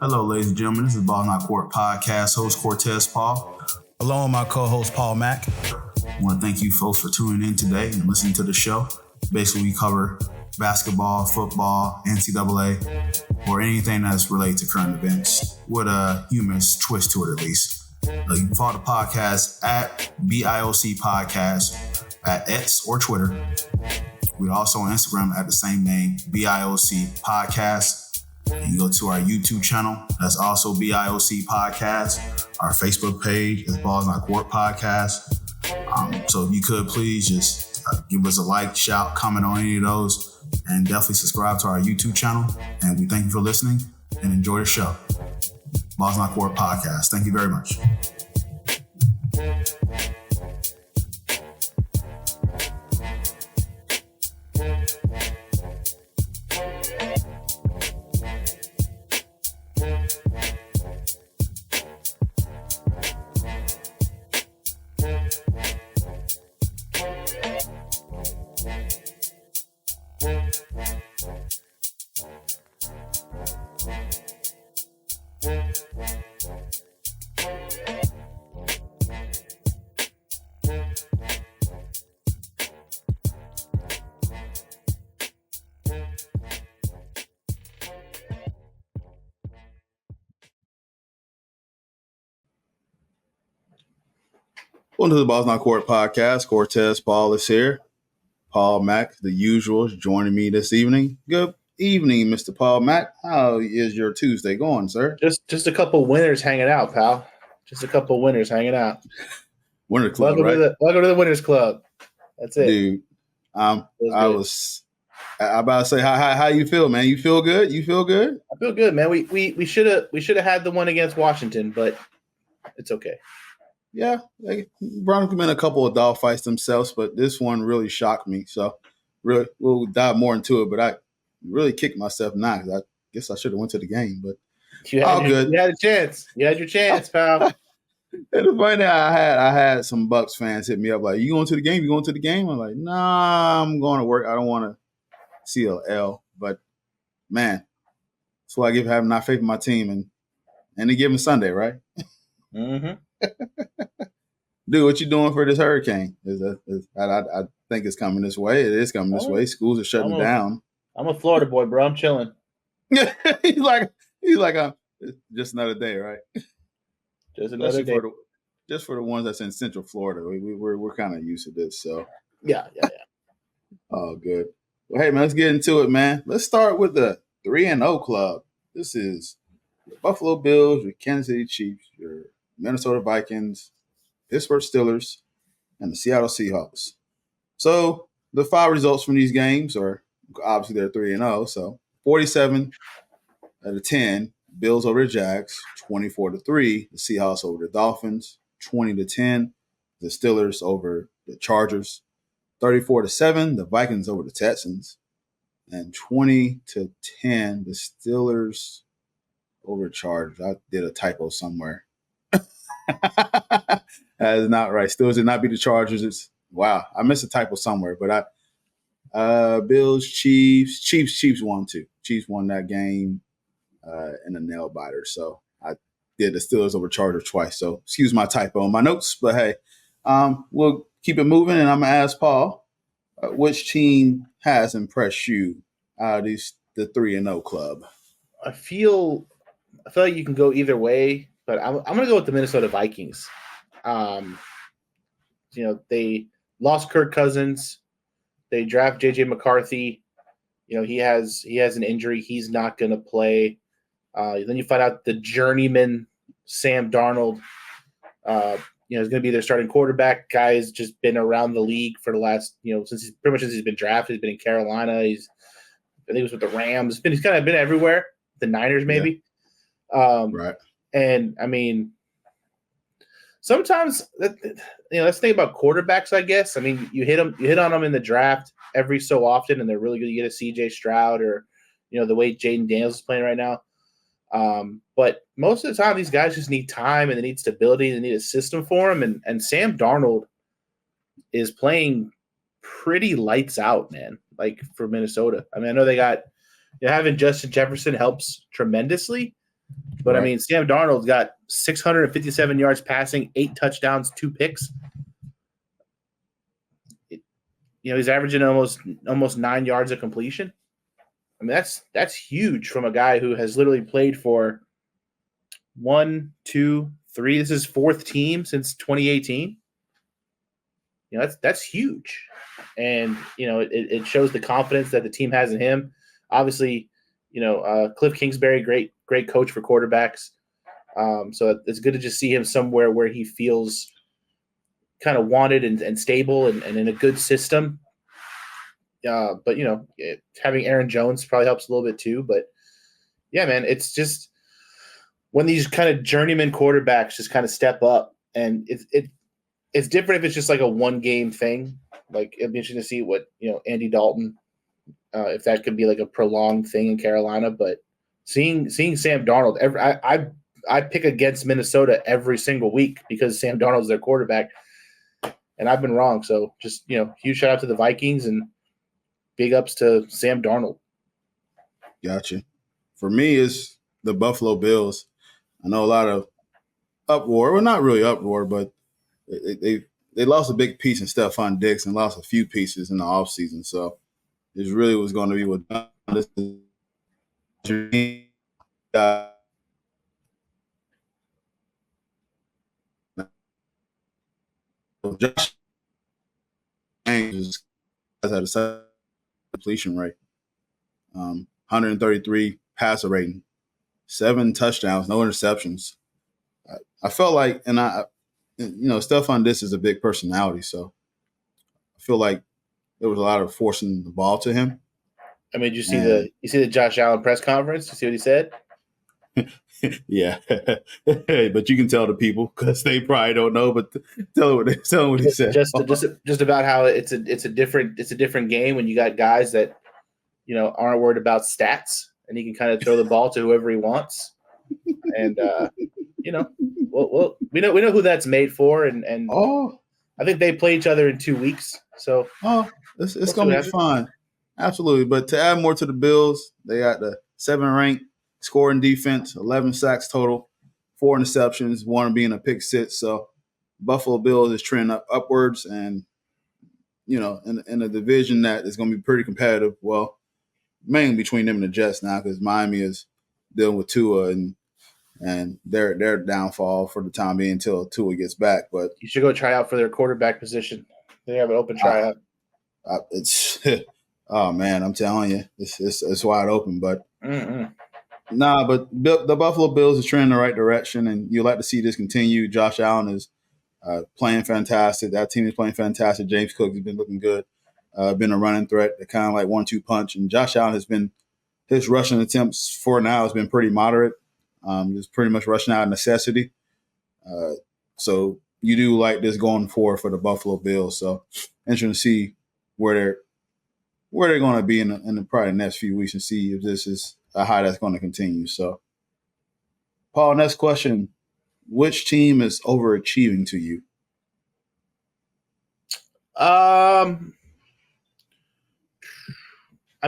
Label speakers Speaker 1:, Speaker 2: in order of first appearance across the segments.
Speaker 1: Hello, ladies and gentlemen. This is Ball Not Court Podcast, host Cortez Paul.
Speaker 2: Along with my co-host Paul Mack.
Speaker 1: I want to thank you folks for tuning in today and listening to the show. Basically, we cover basketball, football, NCAA, or anything that's related to current events with a humorous twist to it, at least. You can follow the podcast at BIOC Podcast at X or Twitter. We're also on Instagram at the same name, BIOC Podcast. You go to our YouTube channel, that's also BIOC Podcast. Our Facebook page is Balls Not Court Podcast. So if you could please just give us a like, shout, comment on any of those, and definitely subscribe to our YouTube channel. And we thank you for listening and enjoy the show. Balls Not Court Podcast. Thank you very much. Welcome to the Balls Not Court Podcast. Cortez Paul is here. Paul Mack, the usual, is joining me this evening. Good evening, Mr. Paul Mack. How is your Tuesday going, sir?
Speaker 3: Just a couple winners hanging out, pal. Just a couple winners hanging out.
Speaker 1: Winter Club,
Speaker 3: welcome
Speaker 1: right?
Speaker 3: Welcome to the Winners Club. That's it.
Speaker 1: Dude, I'm about to say, how you feel, man? You feel good? You feel good?
Speaker 3: I feel good, man. We should have had the one against Washington, but it's okay.
Speaker 1: Yeah, Broncos have been a couple of dog fights themselves, but this one really shocked me. So, really, we'll dive more into it. But I really kicked myself now because I guess I should have went to the game. But good.
Speaker 3: You had a chance. You had your chance, pal.
Speaker 1: And the funny thing, I had some Bucks fans hit me up like, "You going to the game? You going to the game?" I'm like, "Nah, I'm going to work. I don't want to see a L." But man, that's why I give having not faith in my team and any given Sunday, right?
Speaker 3: Mm-hmm.
Speaker 1: Dude, what you doing for this hurricane? I think it's coming this way. It is coming this way. Schools are shutting down.
Speaker 3: I'm a Florida boy, bro. I'm chilling.
Speaker 1: he's like, just another day, right?
Speaker 3: Just another day.
Speaker 1: Just for the ones that's in Central Florida, we're kind of used to this. So
Speaker 3: yeah.
Speaker 1: Oh, good. Well, hey man, let's get into it, man. Let's start with the 3-0 club. This is the Buffalo Bills, your Kansas City Chiefs, your Minnesota Vikings, Pittsburgh Steelers, and the Seattle Seahawks. So the 5 results from these games are obviously they're 3-0. So 47 out of 10, Bills over the Jags, 24-3, the Seahawks over the Dolphins, 20-10, the Steelers over the Chargers, 34-7, the Vikings over the Texans, and 20-10, the Steelers over the Chargers. I did a typo somewhere. That is not right. Steelers did not beat the Chargers. Wow, I missed a typo somewhere. But Bills, Chiefs won too. Chiefs won that game in a nail biter. So I did the Steelers over Chargers twice. So excuse my typo in my notes. But hey, we'll keep it moving. And I'm gonna ask Paul, which team has impressed you out of the 3-0 club?
Speaker 3: I feel like you can go either way. But I'm going to go with the Minnesota Vikings. They lost Kirk Cousins. They draft J.J. McCarthy. He has an injury. He's not going to play. Then you find out the journeyman Sam Darnold, is going to be their starting quarterback. Guy has just been around the league for the last, since he's been drafted. He's been in Carolina. I think he was with the Rams. He's kind of been everywhere. The Niners, maybe. Yeah.
Speaker 1: Right.
Speaker 3: And I mean, sometimes let's think about quarterbacks. I guess you hit on them in the draft every so often, and they're really good. You get a C.J. Stroud or the way Jaden Daniels is playing right now. But most of the time, these guys just need time and they need stability. They need a system for them. And Sam Darnold is playing pretty lights out, man. Like for Minnesota. I mean, I know they got having Justin Jefferson helps tremendously. But,
Speaker 1: Right.
Speaker 3: I mean, Sam Darnold's got 657 yards passing, 8 touchdowns, 2 picks. He's averaging almost 9 yards of completion. I mean, that's huge from a guy who has literally played for 1, 2, 3. This is his 4th team since 2018. That's huge. And, it shows the confidence that the team has in him. Obviously, Cliff Kingsbury, great coach for quarterbacks. So it's good to just see him somewhere where he feels kind of wanted and stable and in a good system. But, having Aaron Jones probably helps a little bit too. But, yeah, man, it's just when these kind of journeyman quarterbacks just kind of step up, and it's different if it's just like a one-game thing. Like, it'd be interesting to see what, Andy Dalton, if that could be like a prolonged thing in Carolina. But seeing Sam Darnold, I pick against Minnesota every single week because Sam Darnold's their quarterback, and I've been wrong. So just, huge shout out to the Vikings and big ups to Sam Darnold.
Speaker 1: Gotcha. For me, it's the Buffalo Bills. I know a lot of uproar. Well, not really uproar, but they lost a big piece in Stephon Diggs and lost a few pieces in the offseason. So this really was going to be what this Josh has had a completion rate, 133 passer rating, 7 touchdowns, no interceptions. I felt like, and Stephon Diggs is a big personality, so I feel like there was a lot of forcing the ball to him.
Speaker 3: I mean, did you see the Josh Allen press conference? You see what he said?
Speaker 1: Yeah, but you can tell the people because they probably don't know. But tell them what he said.
Speaker 3: Just about how it's a different game when you got guys that aren't worried about stats, and he can kind of throw the ball to whoever he wants. And well, we know who that's made for, and I think they play each other in 2 weeks. So
Speaker 1: it's gonna be fun, absolutely. But to add more to the Bills, they got the 7th ranked scoring defense, 11 sacks total, 4 interceptions, 1 being a pick six. So Buffalo Bills is trending upwards, and in a division that is going to be pretty competitive. Well, mainly between them and the Jets now, because Miami is dealing with Tua and their downfall for the time being until Tua gets back. But
Speaker 3: you should go try out for their quarterback position. They have an open tryout.
Speaker 1: It's oh man, I'm telling you, it's wide open. But but the Buffalo Bills is trending in the right direction, and you like to see this continue. Josh Allen is playing fantastic. That team is playing fantastic. James Cook has been looking good. Been a running threat, kind of like 1-2 punch. And Josh Allen has been his rushing attempts for now has been pretty moderate. He's pretty much rushing out of necessity. So you do like this going forward for the Buffalo Bills. So interesting to see where they're going to be in the probably the next few weeks and see if this is a high that's going to continue. So, Paul, next question: which team is overachieving to you?
Speaker 3: I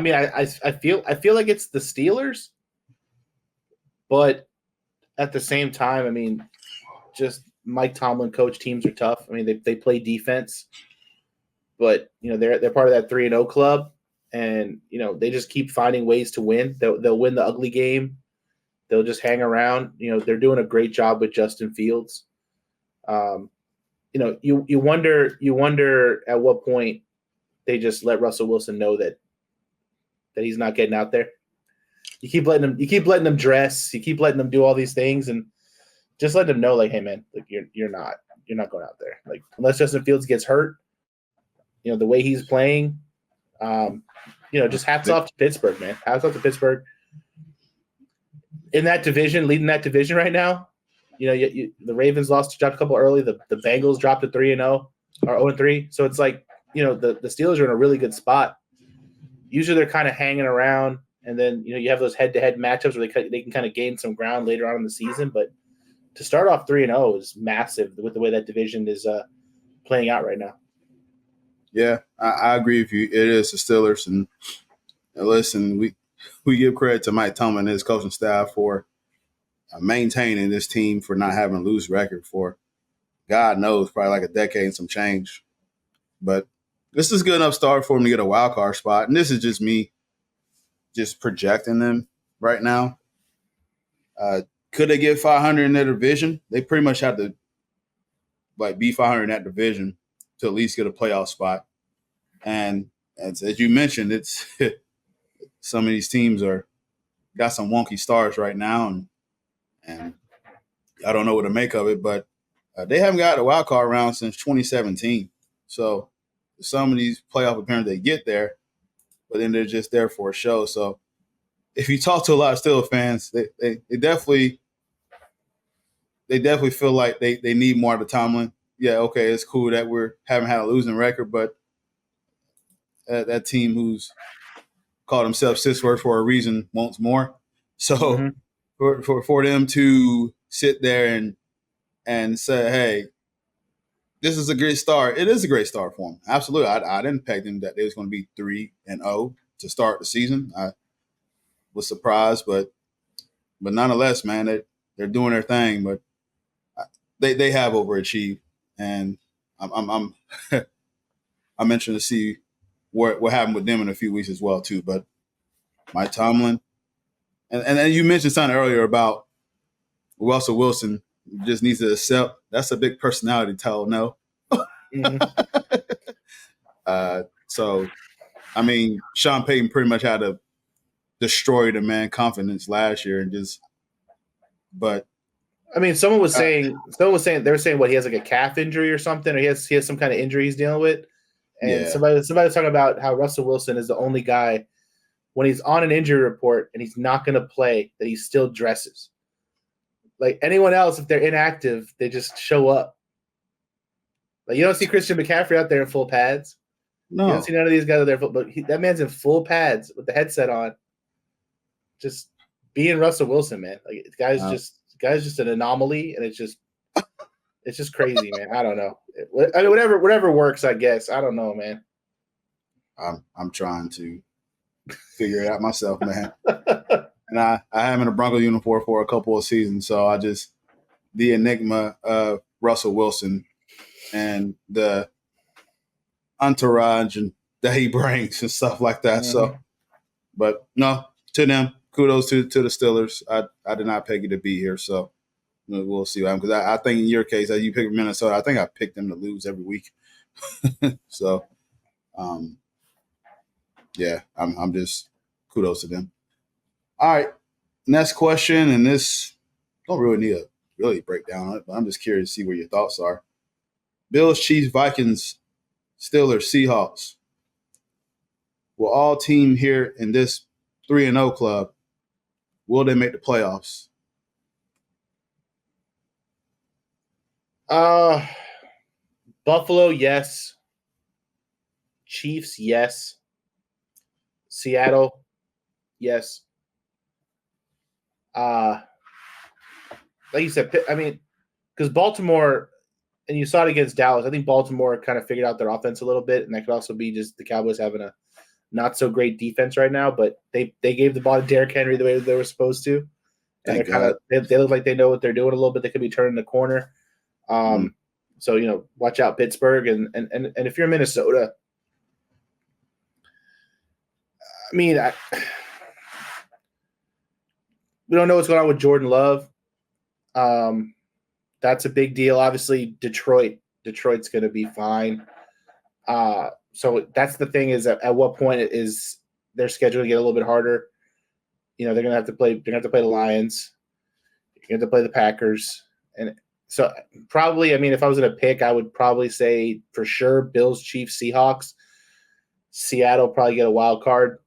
Speaker 3: mean, I feel like it's the Steelers, but at the same time, I mean, just Mike Tomlin coach teams are tough. I mean, they play defense, but they're part of that 3-0 club, and they just keep finding ways to win. They'll win the ugly game. They'll just hang around. They're doing a great job with Justin Fields. You wonder at what point they just let Russell Wilson know that he's not getting out there. You keep letting them dress. You keep letting them do all these things, and just let them know, like, hey man, like you're not going out there. Like, unless Justin Fields gets hurt, the way he's playing, just hats off to Pittsburgh, man. Hats off to Pittsburgh. In that division, leading that division right now, the Ravens dropped a couple early. The Bengals dropped to 3-0 or 0-3. So it's like, the Steelers are in a really good spot. Usually they're kind of hanging around, and then you have those head-to-head matchups where they can kind of gain some ground later on in the season. But to start off 3-0 is massive with the way that division is playing out right now.
Speaker 1: Yeah, I agree with you. It is the Steelers, and listen, we give credit to Mike Tomlin and his coaching staff for maintaining this team, for not having a lose record for God knows, probably like a decade and some change. But this is a good enough start for them to get a wild card spot. And this is just me just projecting them right now. Could they get 500 in their division? They pretty much have to be 500 in that division to at least get a playoff spot. And as you mentioned, it's some of these teams got some wonky starts right now, and I don't know what to make of it, but they haven't got a wild card round since 2017. So some of these playoff appearances, they get there, but then they're just there for a show. So if you talk to a lot of Steelers fans, they definitely feel like they need more out of Tomlin. Yeah, okay, it's cool that we haven't had a losing record, but that team who's called themselves Sixers for a reason wants more. So for them to sit there and say, hey, this is a great start. It is a great start for them. Absolutely. I didn't peg them that they was going to be 3-0 to start the season. I was surprised, but nonetheless, man, they're doing their thing. But they have overachieved, and I'm I'm interested to see what happened with them in a few weeks as well too. But Mike Tomlin, and you mentioned something earlier about Russell Wilson just needs to accept. That's a big personality tell, no? So, I mean, Sean Payton pretty much had to destroy the man confidence last year, but
Speaker 3: I mean, someone was saying they were saying what, he has like a calf injury or something, or he has some kind of injury he's dealing with. And somebody was talking about how Russell Wilson is the only guy when he's on an injury report and he's not going to play that he still dresses. Like anyone else, if they're inactive, they just show up. Like you don't see Christian McCaffrey out there in full pads.
Speaker 1: No,
Speaker 3: you don't see none of these guys out there, but that man's in full pads with the headset on, just being Russell Wilson, man. Like the guy's just an anomaly, and it's just crazy, man. I don't know. I mean, whatever works, I guess. I don't know, man.
Speaker 1: I'm trying to figure it out myself, man. And I am in a Bronco uniform for a couple of seasons, so the enigma of Russell Wilson and the entourage that he brings and stuff like that. Mm-hmm. So, but no, to them, kudos to the Steelers. I did not peg you to be here, so we'll see what happens. Because I think in your case, as you pick Minnesota, I think I picked them to lose every week. So, yeah, I'm just kudos to them. All right, next question, and this don't really need a really breakdown on it, but I'm just curious to see where your thoughts are. Bills, Chiefs, Vikings, Steelers, Seahawks will all team here in this 3-0 club. Will they make the playoffs?
Speaker 3: Buffalo, yes. Chiefs, yes. Seattle, yes. Like you said, I mean, because Baltimore, and you saw it against Dallas, I think Baltimore kind of figured out their offense a little bit, and that could also be just the Cowboys having a not so great defense right now, but they gave the ball to Derrick Henry the way they were supposed to. And they look like they know what they're doing a little bit. They could be turning the corner. So, watch out, Pittsburgh. And if you're Minnesota, I mean, we don't know what's going on with Jordan Love. That's a big deal. Obviously, Detroit's going to be fine. So that's the thing is at what point is their schedule to get a little bit harder? They're going to have to play. They're going to have to play the Lions. You're going to have to play the Packers. And so probably, I mean, if I was going to pick, I would probably say for sure Bills, Chiefs, Seahawks. Seattle probably get a wild card.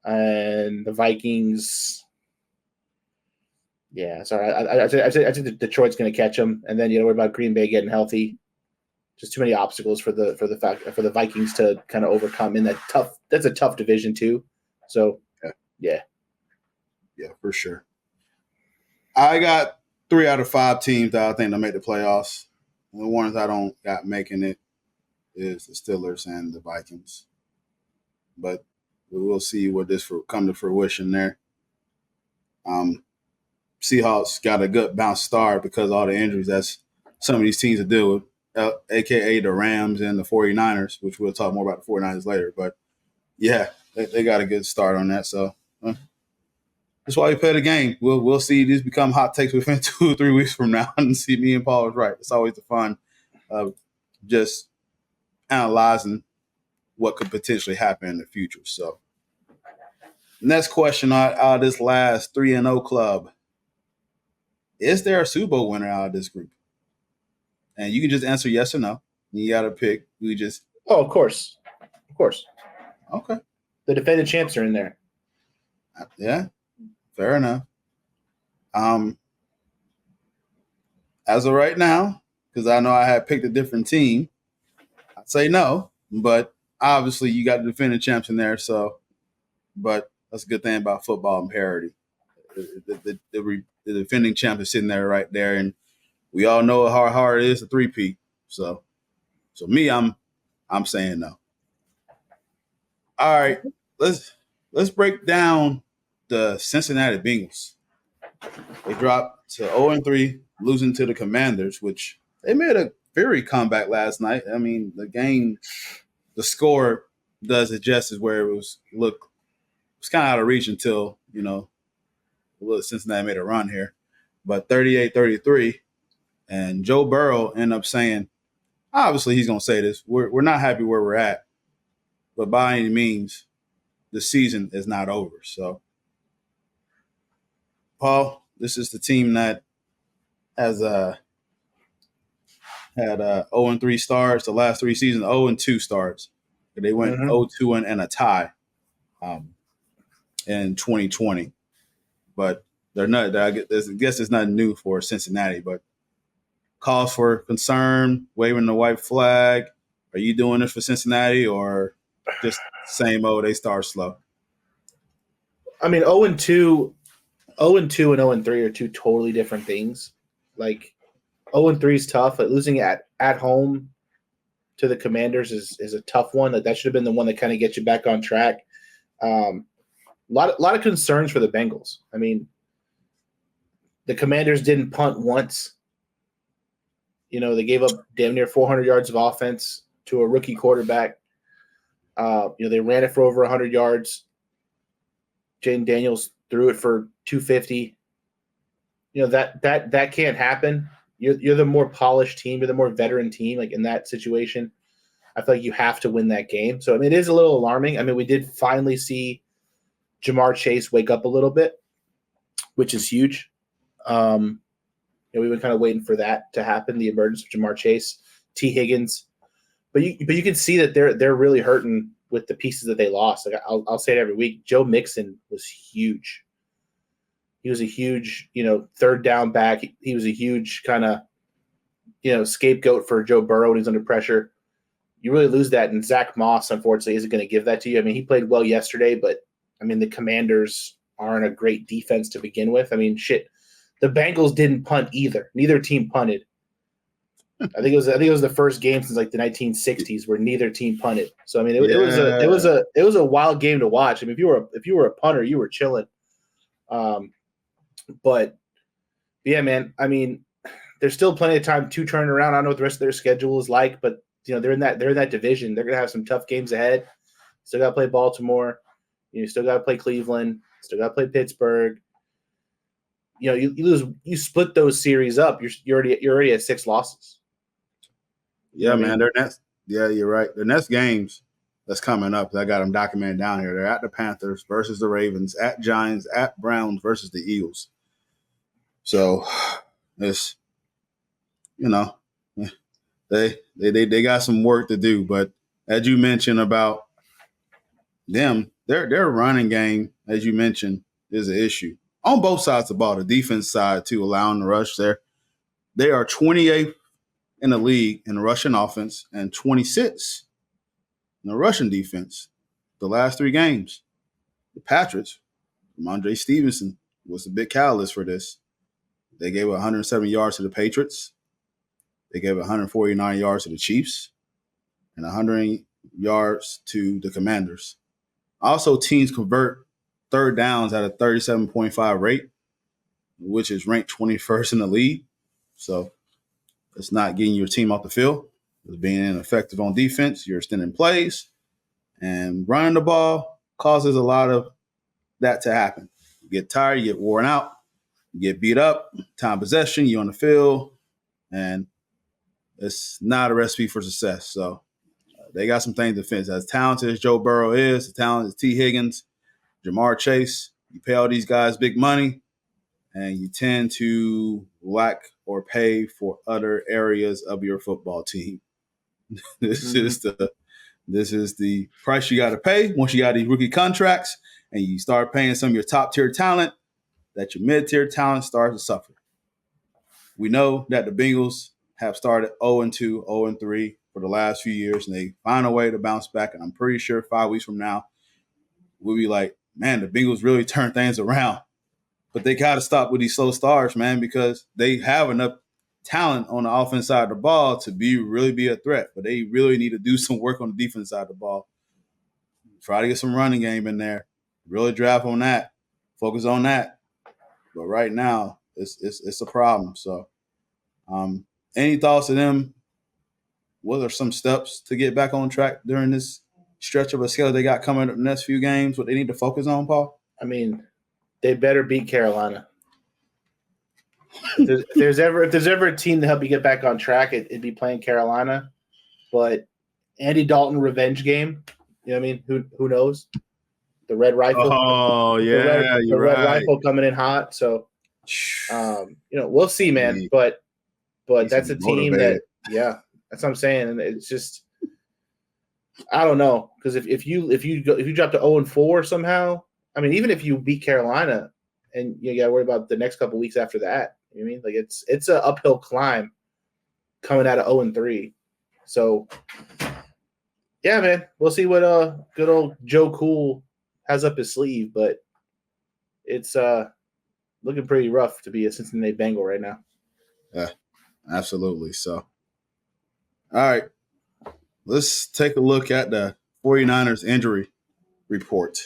Speaker 3: And the Vikings. Yeah, sorry. I think Detroit's going to catch them, and then worry about Green Bay getting healthy. Just too many obstacles for the Vikings to kind of overcome in that tough. That's a tough division too. So yeah,
Speaker 1: for sure. I got 3 out of 5 teams that I think they'll make the playoffs. The ones I don't got making it is the Steelers and the Vikings. But we'll see what this come to fruition there. Seahawks got a good bounce start because of all the injuries that's some of these teams to deal with, a.k.a. the Rams and the 49ers, which we'll talk more about the 49ers later. But, yeah, they got a good start on that. So that's why we play the game. We'll see these become hot takes within 2 or 3 weeks from now and see me and Paul is right. It's always the fun of just analyzing what could potentially happen in the future. So next question out of this last 3-0 club. Is there a Super Bowl winner out of this group? And you can just answer yes or no. You got to pick.
Speaker 3: Oh, of course. Of course.
Speaker 1: Okay.
Speaker 3: The defending champs are in there.
Speaker 1: Yeah. Fair enough. As of right now, because I know I had picked a different team, I'd say no. But obviously you got the defending champs in there. But that's a good thing about football and parity. The defending champ is sitting there right there, and we all know how hard it is to three-peat. So me, I'm saying no. All right, let's break down the Cincinnati Bengals. They dropped to 0-3, losing to the Commanders, which they made a very comeback last night. I mean, the score does it justice where it was kind of out of reach until Cincinnati made a run here, but 38-33, and Joe Burrow ended up saying, obviously he's going to say this, we're not happy where we're at, but by any means, the season is not over. So, Paul, this is the team that has had 0-3 starts the last 3 seasons, 0-2 starts. They went 0-2 and a tie in 2020. But they're not. I guess it's nothing new for Cincinnati, but cause for concern, waving the white flag. Are you doing this for Cincinnati or just same old? They start slow.
Speaker 3: I mean, 0-2 and 0-3 are 2 totally different things. Like 0-3 is tough. Like losing at home to the Commanders is a tough one. That should have been the one that kind of gets you back on track. A lot of concerns for the Bengals. I mean, the Commanders didn't punt once. They gave up damn near 400 yards of offense to a rookie quarterback. They ran it for over 100 yards. Jaden Daniels threw it for 250. That can't happen. You're the more polished team. You're the more veteran team. Like in that situation, I feel like you have to win that game. So, I mean, it is a little alarming. I mean, we did finally see Jamar Chase wake up a little bit, which is huge. We've been kind of waiting for that to happen, the emergence of Jamar Chase, T. Higgins. But you can see that they're really hurting with the pieces that they lost. Like I'll say it every week. Joe Mixon was huge. He was a huge, third down back. He was a huge kind of, scapegoat for Joe Burrow when he's under pressure. You really lose that, and Zach Moss, unfortunately, isn't going to give that to you. I mean, he played well yesterday, but I mean, the Commanders aren't a great defense to begin with. I mean, shit, the Bengals didn't punt either. Neither team punted. I think it was the first game since like the 1960s where neither team punted. So I mean, it was a wild game to watch. I mean, if you were a punter, you were chilling. But yeah, man. I mean, there's still plenty of time to turn around. I don't know what the rest of their schedule is like, but they're in that division. They're gonna have some tough games ahead. Still got to play Baltimore. Still got to play Cleveland. Still got to play Pittsburgh. You split those series up. You're already at 6 losses.
Speaker 1: Yeah, man. You're right. Their next games that's coming up, I got them documented down here. They're at the Panthers versus the Ravens, at Giants, at Browns versus the Eagles. So it's they got some work to do. But as you mentioned about them, their running game, as you mentioned, is an issue on both sides of the ball. The defense side too, allowing the rush there. They are 28th in the league in the rushing offense and 26th in the rushing defense. The last 3 games, the Patriots, Ramondre Stevenson was a big catalyst for this. They gave 107 yards to the Patriots. They gave 149 yards to the Chiefs and 100 yards to the Commanders. Also, teams convert third downs at a 37.5 rate, which is ranked 21st in the league. So it's not getting your team off the field. It's being ineffective on defense. You're extending plays. And running the ball causes a lot of that to happen. You get tired, you get worn out, you get beat up, time possession, you're on the field, and it's not a recipe for success. So they got some things to fix. As talented as Joe Burrow is, as talented as T. Higgins, Jamar Chase, you pay all these guys big money, and you tend to lack or pay for other areas of your football team. This is the price you got to pay once you got these rookie contracts and you start paying some of your top tier talent, that your mid tier talent starts to suffer. We know that the Bengals have started 0-2, 0-3 for the last few years, and they find a way to bounce back. And I'm pretty sure 5 weeks from now, we'll be like, man, the Bengals really turned things around. But they got to stop with these slow starts, man, because they have enough talent on the offense side of the ball to really be a threat. But they really need to do some work on the defense side of the ball. Try to get some running game in there. Really draft on that. Focus on that. But right now, it's a problem. So any thoughts to them? What are some steps to get back on track during this stretch of a schedule they got coming up the next few games? What they need to focus on, Paul?
Speaker 3: I mean, they better beat Carolina. If there's ever a team to help you get back on track, it'd be playing Carolina. But Andy Dalton revenge game, you know what I mean? Who knows? The Red Rifle.
Speaker 1: Oh yeah,
Speaker 3: the Red Rifle coming in hot. So, we'll see, man. But that's a team that, that's what I'm saying. And it's just, I don't know, because if you drop to 0-4 somehow, I mean, even if you beat Carolina, and you got to worry about the next couple weeks after that. You know what I mean? Like it's an uphill climb coming out of 0-3. So yeah, man, we'll see what good old Joe Cool has up his sleeve, but it's looking pretty rough to be a Cincinnati Bengal right now.
Speaker 1: Yeah, absolutely. So all right, let's take a look at the 49ers injury report.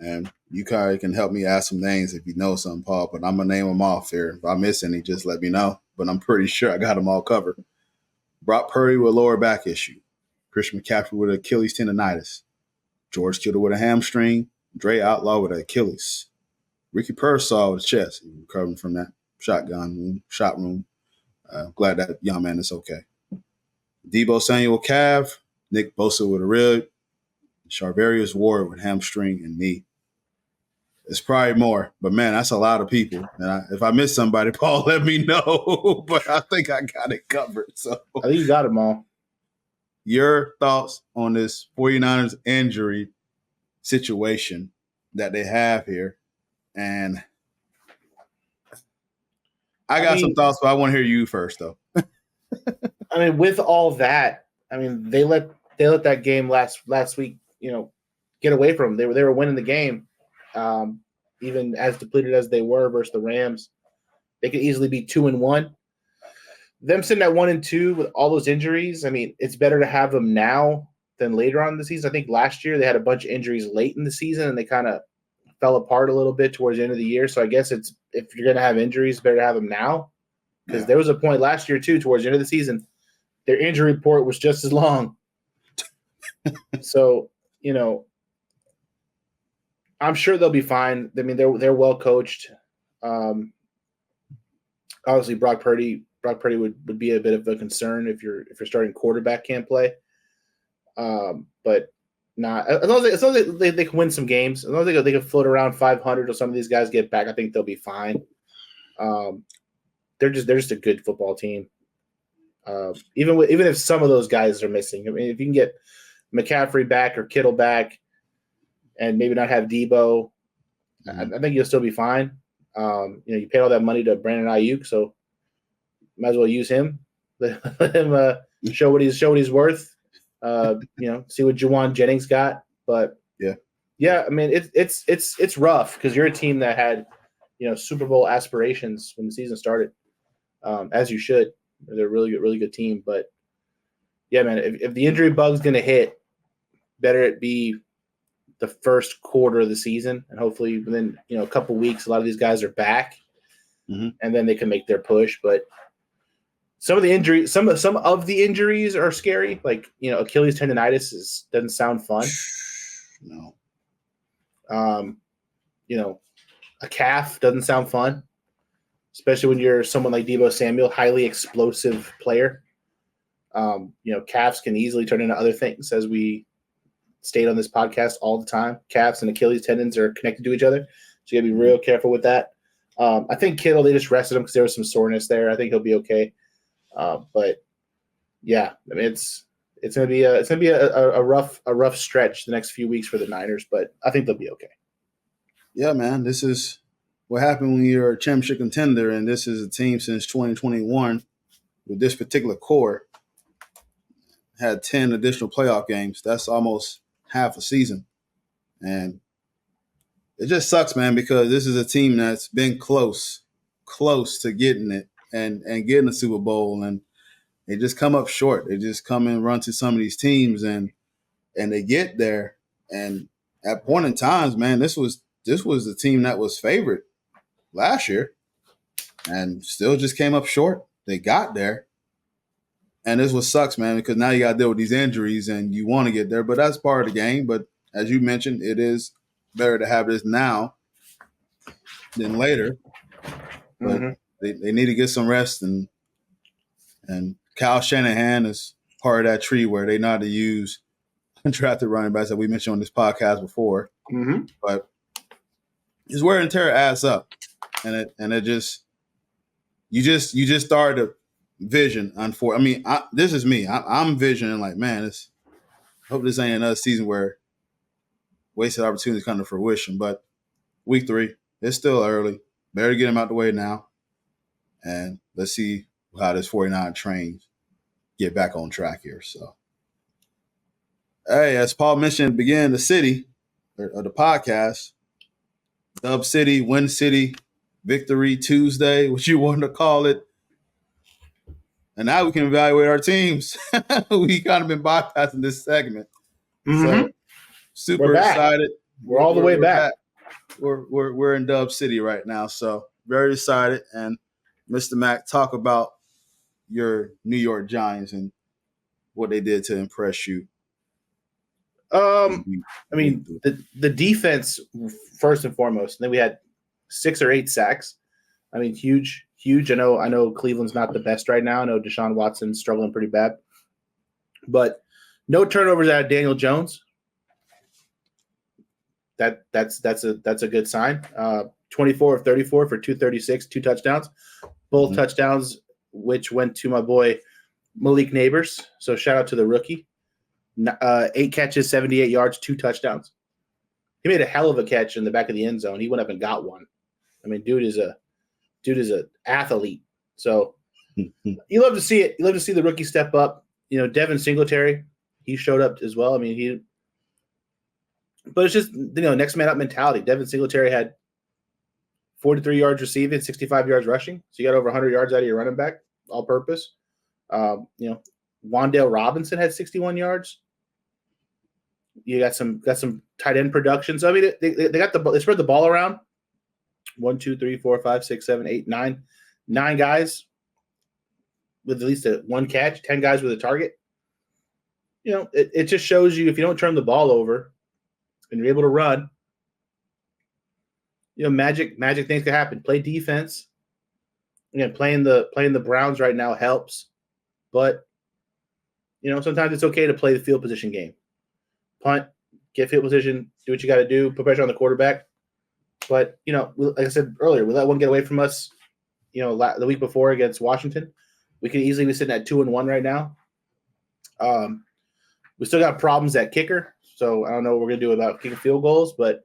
Speaker 1: And you kind of can help me add some names if you know some, Paul, but I'm going to name them off here. If I miss any, just let me know. But I'm pretty sure I got them all covered. Brock Purdy with a lower back issue. Christian McCaffrey with Achilles tendonitis. George Kittle with a hamstring. Dre Outlaw with an Achilles. Ricky Pearsall with a chest. He's recovering from that shot room. Glad that young man is okay. Deebo Samuel calf. Nick Bosa with a rib. Charvarius Ward with hamstring and knee. It's probably more, but man, that's a lot of people. And if I miss somebody, Paul, let me know. But I think I got it covered. So
Speaker 3: I think you got them all.
Speaker 1: Your thoughts on this 49ers injury situation that they have here? And I got some thoughts, but I want to hear you first, though.
Speaker 3: I mean, with all that, I mean, they let that game last week, get away from them. They were winning the game. Even as depleted as they were versus the Rams, they could easily be 2-1. Them sitting at 1-2 with all those injuries, I mean, it's better to have them now than later on in the season. I think last year they had a bunch of injuries late in the season and they kind of fell apart a little bit towards the end of the year. So I guess it's, if you're going to have injuries, it's better to have them now, because there was a point last year too, towards the end of the season, their injury report was just as long. So, I'm sure they'll be fine. I mean, they're well coached. Obviously, Brock Purdy would be a bit of a concern if your starting quarterback can't play. But not as long as they can win some games. As long as they can float around 500 or some of these guys get back, I think they'll be fine. They're just a good football team. Even if some of those guys are missing. I mean, if you can get McCaffrey back or Kittle back, and maybe not have Debo, I think you'll still be fine. You paid all that money to Brandon Ayuk, so might as well use him. Let him show what he's worth. See what Juwan Jennings got. But yeah. I mean, it's rough because you're a team that had Super Bowl aspirations when the season started, as you should. They're a really good team. But yeah, man, if the injury bug's gonna hit, better it be the first quarter of the season, and hopefully within a couple weeks, a lot of these guys are back, and then they can make their push. But some of the injuries, some of the injuries are scary. Like Achilles tendonitis doesn't sound fun.
Speaker 2: No.
Speaker 3: A calf doesn't sound fun, especially when you're someone like Deebo Samuel, highly explosive player. Calves can easily turn into other things, as we state on this podcast all the time. Calves and Achilles tendons are connected to each other, so you got to be real careful with that. I think Kittle, they just rested him because there was some soreness there. I think he'll be okay. But yeah, I mean it's gonna be a rough stretch the next few weeks for the Niners, but I think they'll be okay.
Speaker 2: Yeah, man, this is what happened when you're a championship contender, and this is a team since 2021 with this particular core had 10 additional playoff games. That's almost half a season. And it just sucks, man, because this is a team that's been close to getting it and getting the Super Bowl, and they just come up short. They just come and run to some of these teams, and they get there. And at point in times, man, this was the team that was favored last year and still just came up short. They got there. And this what sucks, man, because now you got to deal with these injuries and you want to get there, but that's part of the game. But as you mentioned, it is better to have this now than later. But they need to get some rest, and Kyle Shanahan is part of that tree where they know how to use undrafted running backs that we mentioned on this podcast before. But it's wear and tear adds up, and it just you just start to vision. This is me. I'm visioning like, man, I hope this ain't another season where wasted opportunities come to fruition. But week 3, it's still early. Better get them out the way now, and let's see how this 49 trains get back on track here. So, hey, as Paul mentioned at the beginning of the city or the podcast, Dub City, Win City, Victory Tuesday, what you want to call it. And now we can evaluate our teams. We kind of been bypassing this segment. So super excited.
Speaker 3: We're all the way back.
Speaker 2: We're in Dub City right now. So very excited. And Mr. Mack, talk about your New York Giants and what they did to impress you.
Speaker 3: I mean, the defense first and foremost. And then we had 6 or 8 sacks. I mean, huge. I know Cleveland's not the best right now. I know Deshaun Watson's struggling pretty bad. But no turnovers out of Daniel Jones. That's a good sign. 24 of 34 for 236, 2 touchdowns. Both touchdowns, which went to my boy Malik Neighbors. So shout out to the rookie. 8 catches, 78 yards, 2 touchdowns. He made a hell of a catch in the back of the end zone. He went up and got one. I mean, dude is an athlete. So you love to see it. You love to see the rookie step up. Devin Singletary, he showed up as well. I mean, but it's just, next man up mentality. Devin Singletary had 43 yards receiving, 65 yards rushing. So you got over 100 yards out of your running back, all purpose. Wan'Dale Robinson had 61 yards. You got some tight end production. So I mean, they spread the ball around. 1, 2, 3, 4, 5, 6, 7, 8, 9. 9 guys with at least one catch, 10 guys with a target. It just shows you if you don't turn the ball over and you're able to run, magic things can happen. Play defense. Again, playing the Browns right now helps, but sometimes it's okay to play the field position game. Punt, get field position, do what you got to do, put pressure on the quarterback. But, like I said earlier, we let one get away from us, the week before against Washington. We could easily be sitting at 2-1 right now. We still got problems at kicker, so I don't know what we're going to do about kicking field goals. But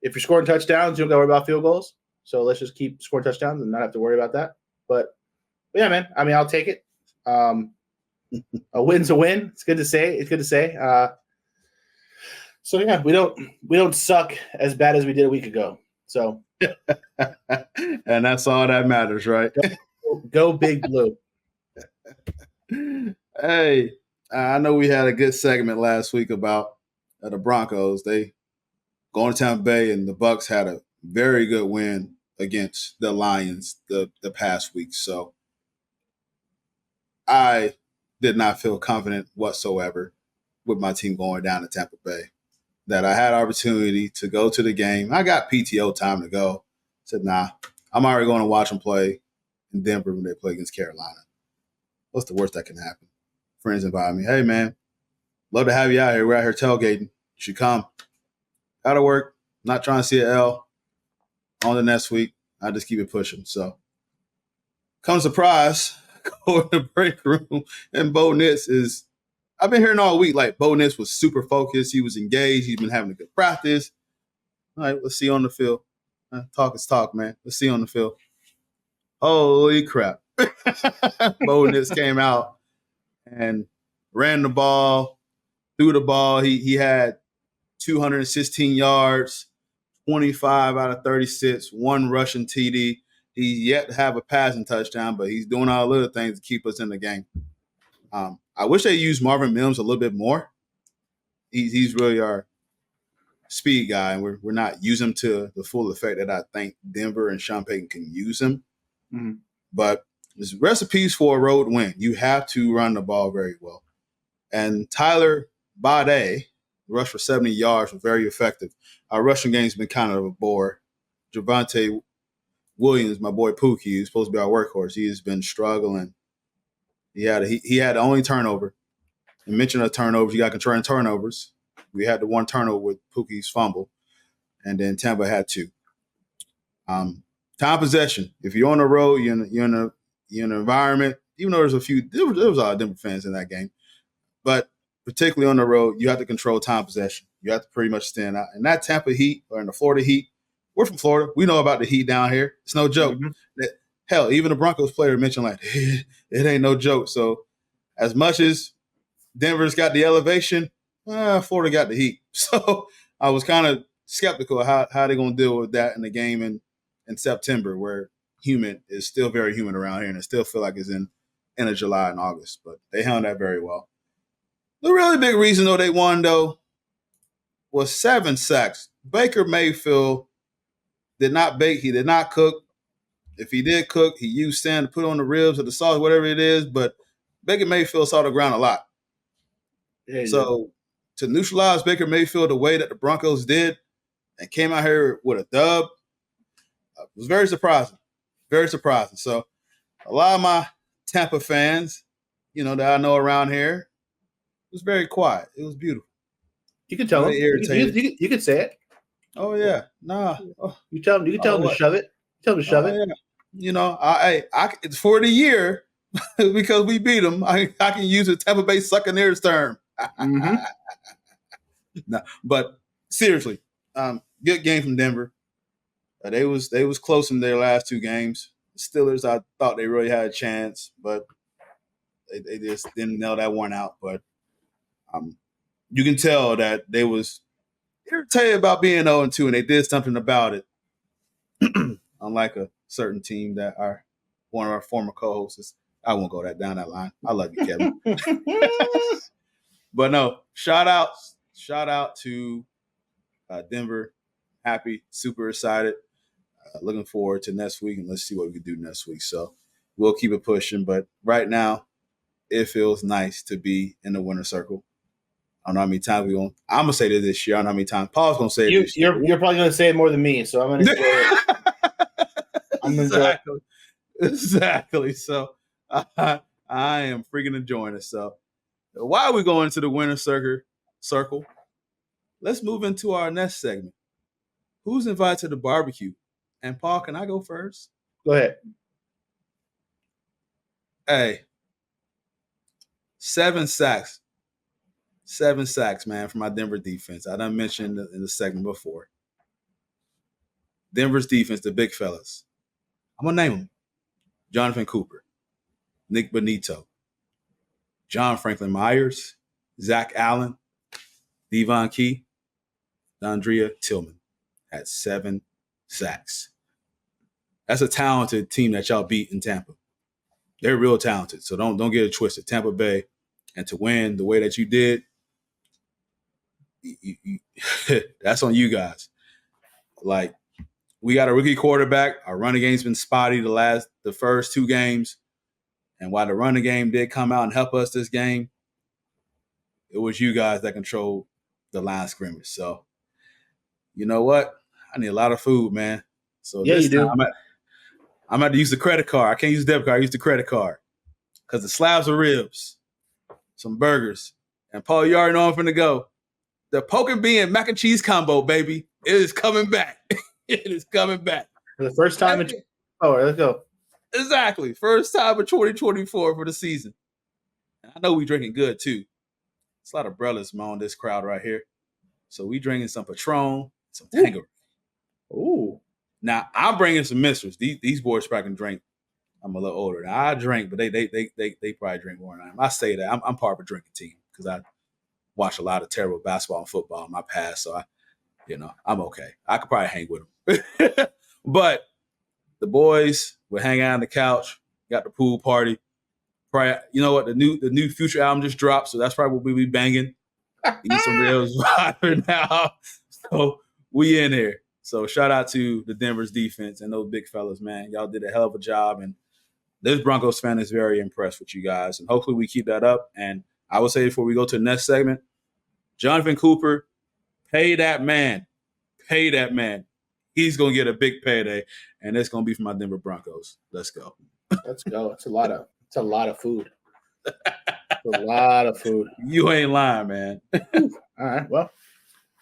Speaker 3: if you're scoring touchdowns, you don't got to worry about field goals. So let's just keep scoring touchdowns and not have to worry about that. But yeah, man, I mean, I'll take it. A win's a win. It's good to say. So yeah, we don't suck as bad as we did a week ago. So,
Speaker 2: and that's all that matters, right?
Speaker 3: Go Big Blue.
Speaker 2: Hey, I know we had a good segment last week about the Broncos. They going to Tampa Bay, and the Bucs had a very good win against the Lions the past week. So I did not feel confident whatsoever with my team going down to Tampa Bay. That I had opportunity to go to the game. I got PTO time to go. Said, nah, I'm already going to watch them play in Denver when they play against Carolina. What's the worst that can happen? Friends invite me. Hey, man, love to have you out here. We're out here tailgating. You should come. Out of work. Not trying to see an L on the next week. I just keep it pushing. So, come surprise, go in the break room, and Bo Nix is – I've been hearing all week, like, Bo Nix was super focused. He was engaged. He's been having a good practice. All right, let's see on the field. Talk is talk, man. Let's see on the field. Holy crap. Bo Nix came out and ran the ball, threw the ball. He had 216 yards, 25 out of 36, one rushing TD. He's yet to have a passing touchdown, but he's doing all the little things to keep us in the game. I wish they used Marvin Mims a little bit more. He's really our speed guy, and we're not using him to the full effect that I think Denver and Sean Payton can use him. Mm-hmm. But there's recipes for a road win. You have to run the ball very well. And Tyler Bade rushed for 70 yards, was very effective. Our rushing game's been kind of a bore. Javonte Williams, my boy Pookie, is supposed to be our workhorse. He has been struggling. He had the only turnover. And mention of turnovers, you got control in turnovers. We had the one turnover with Pookie's fumble, and then Tampa had two. Time possession. If you're on the road, you're in an environment. Even though there was a lot of Denver fans in that game, but particularly on the road, you have to control time possession. You have to pretty much stand out. And that Tampa Heat or in the Florida Heat, we're from Florida. We know about the Heat down here. It's no joke. Mm-hmm. Hell, even the Broncos player mentioned like it ain't no joke. So as much as Denver's got the elevation, Florida got the heat. So I was kind of skeptical of how they're going to deal with that in the game in September, where humid is still very humid around here, and it still feel like it's in end of July and August. But they handled that very well. The really big reason, though, they won, though, was 7 sacks. Baker Mayfield did not bake. He did not cook. If he did cook, he used sand to put on the ribs or the sauce, whatever it is. But Baker Mayfield saw the ground a lot. Yeah, so to neutralize Baker Mayfield the way that the Broncos did and came out here with a dub was very surprising. Very surprising. So a lot of my Tampa fans, that I know around here, it was very quiet. It was beautiful.
Speaker 3: You can tell them. You can say it.
Speaker 2: Oh, yeah. Nah. Oh.
Speaker 3: You can tell them to shove it. Tell them to shove it.
Speaker 2: Yeah. I it's for the year because we beat them. I can use a Tampa Bay Succaneers term. Mm-hmm. No, but seriously, good game from Denver. They was close in their last 2 games. The Steelers, I thought they really had a chance, but they just didn't nail that one out. But you can tell that they was irritated about being 0-2, and they did something about it. Unlike a certain team that one of our former co-hosts, I won't go down that line. I love you, Kevin. But no, shout out to Denver. Happy, super excited. Looking forward to next week, and let's see what we can do next week. So we'll keep it pushing. But right now, it feels nice to be in the winner circle. I don't know how many times I'm going to say this year. I don't know how many times Paul's going to say it this year.
Speaker 3: You're probably going to say it more than me, so I'm going to enjoy it.
Speaker 2: Exactly. So I am freaking enjoying it. So while we go into the winner circle, let's move into our next segment. Who's invited to the barbecue? And Paul, can I go first?
Speaker 3: Go ahead.
Speaker 2: Hey, 7 sacks. 7 sacks, man, for my Denver defense. I done mentioned in the segment before. Denver's defense, the big fellas. I'm going to name them. Jonathan Cooper, Nick Bonito, John Franklin Myers, Zach Allen, Devon Key, Dondria Tillman had 7 sacks. That's a talented team that y'all beat in Tampa. They're real talented, so don't get it twisted. Tampa Bay, and to win the way that you did, that's on you guys. Like, we got a rookie quarterback. Our running game's been spotty the first 2 games. And while the running game did come out and help us this game, it was you guys that controlled the line of scrimmage. So, you know what? I need a lot of food, man. So
Speaker 3: Yeah,
Speaker 2: this
Speaker 3: you do.
Speaker 2: time I'm going to use the credit card. I can't use the debit card. I use the credit card. Because the slabs of ribs, some burgers, and Paul, you already know I'm finna go. The poke and bean mac and cheese combo, baby, it is coming back. It is coming back.
Speaker 3: For the first time in let's go.
Speaker 2: Exactly. First time in 2024 for the season. And I know we drinking good, too. It's a lot of brothers on this crowd right here. So we drinking some Patron, some Tanqueray.
Speaker 3: Ooh.
Speaker 2: Now, I'm bringing some misters. These boys probably can drink. I'm a little older. Now, I drink, but they probably drink more than I am. I say that. I'm part of a drinking team because I watched a lot of terrible basketball and football in my past. So, I'm okay. I could probably hang with them. But the boys would hang out on the couch, got the pool party. Probably, you know what? The new Future album just dropped, so that's probably what we be banging. Eat some real right now. So we in here. So shout out to the Denver's defense and those big fellas, man. Y'all did a hell of a job. And this Broncos fan is very impressed with you guys. And hopefully we keep that up. And I will say before we go to the next segment, Jonathan Cooper, pay that man. Pay that man. He's going to get a big payday. And it's going to be for my Denver Broncos. Let's go.
Speaker 3: Let's go. It's a lot of food. It's a lot of food.
Speaker 2: You ain't lying, man.
Speaker 3: All right. Well,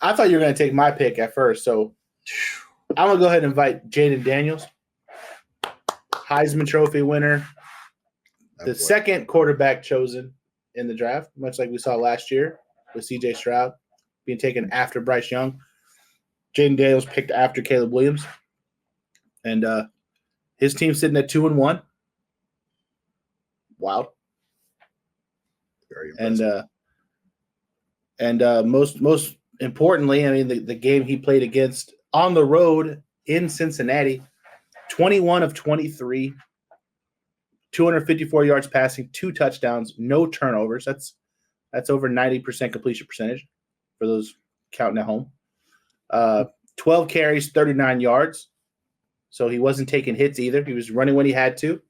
Speaker 3: I thought you were going to take my pick at first. So I'm going to go ahead and invite Jaden Daniels, Heisman Trophy winner, the second quarterback chosen in the draft, much like we saw last year with C.J. Stroud being taken after Bryce Young. Jaden Daniels picked after Caleb Williams. And his team's sitting at 2-1. Wow.
Speaker 2: Very impressive.
Speaker 3: And most importantly, I mean, the game he played against on the road in Cincinnati, 21 of 23, 254 yards passing, 2 touchdowns, no turnovers. That's over 90% completion percentage for those counting at home. 12 carries, 39 yards. So he wasn't taking hits either. He was running when he had to.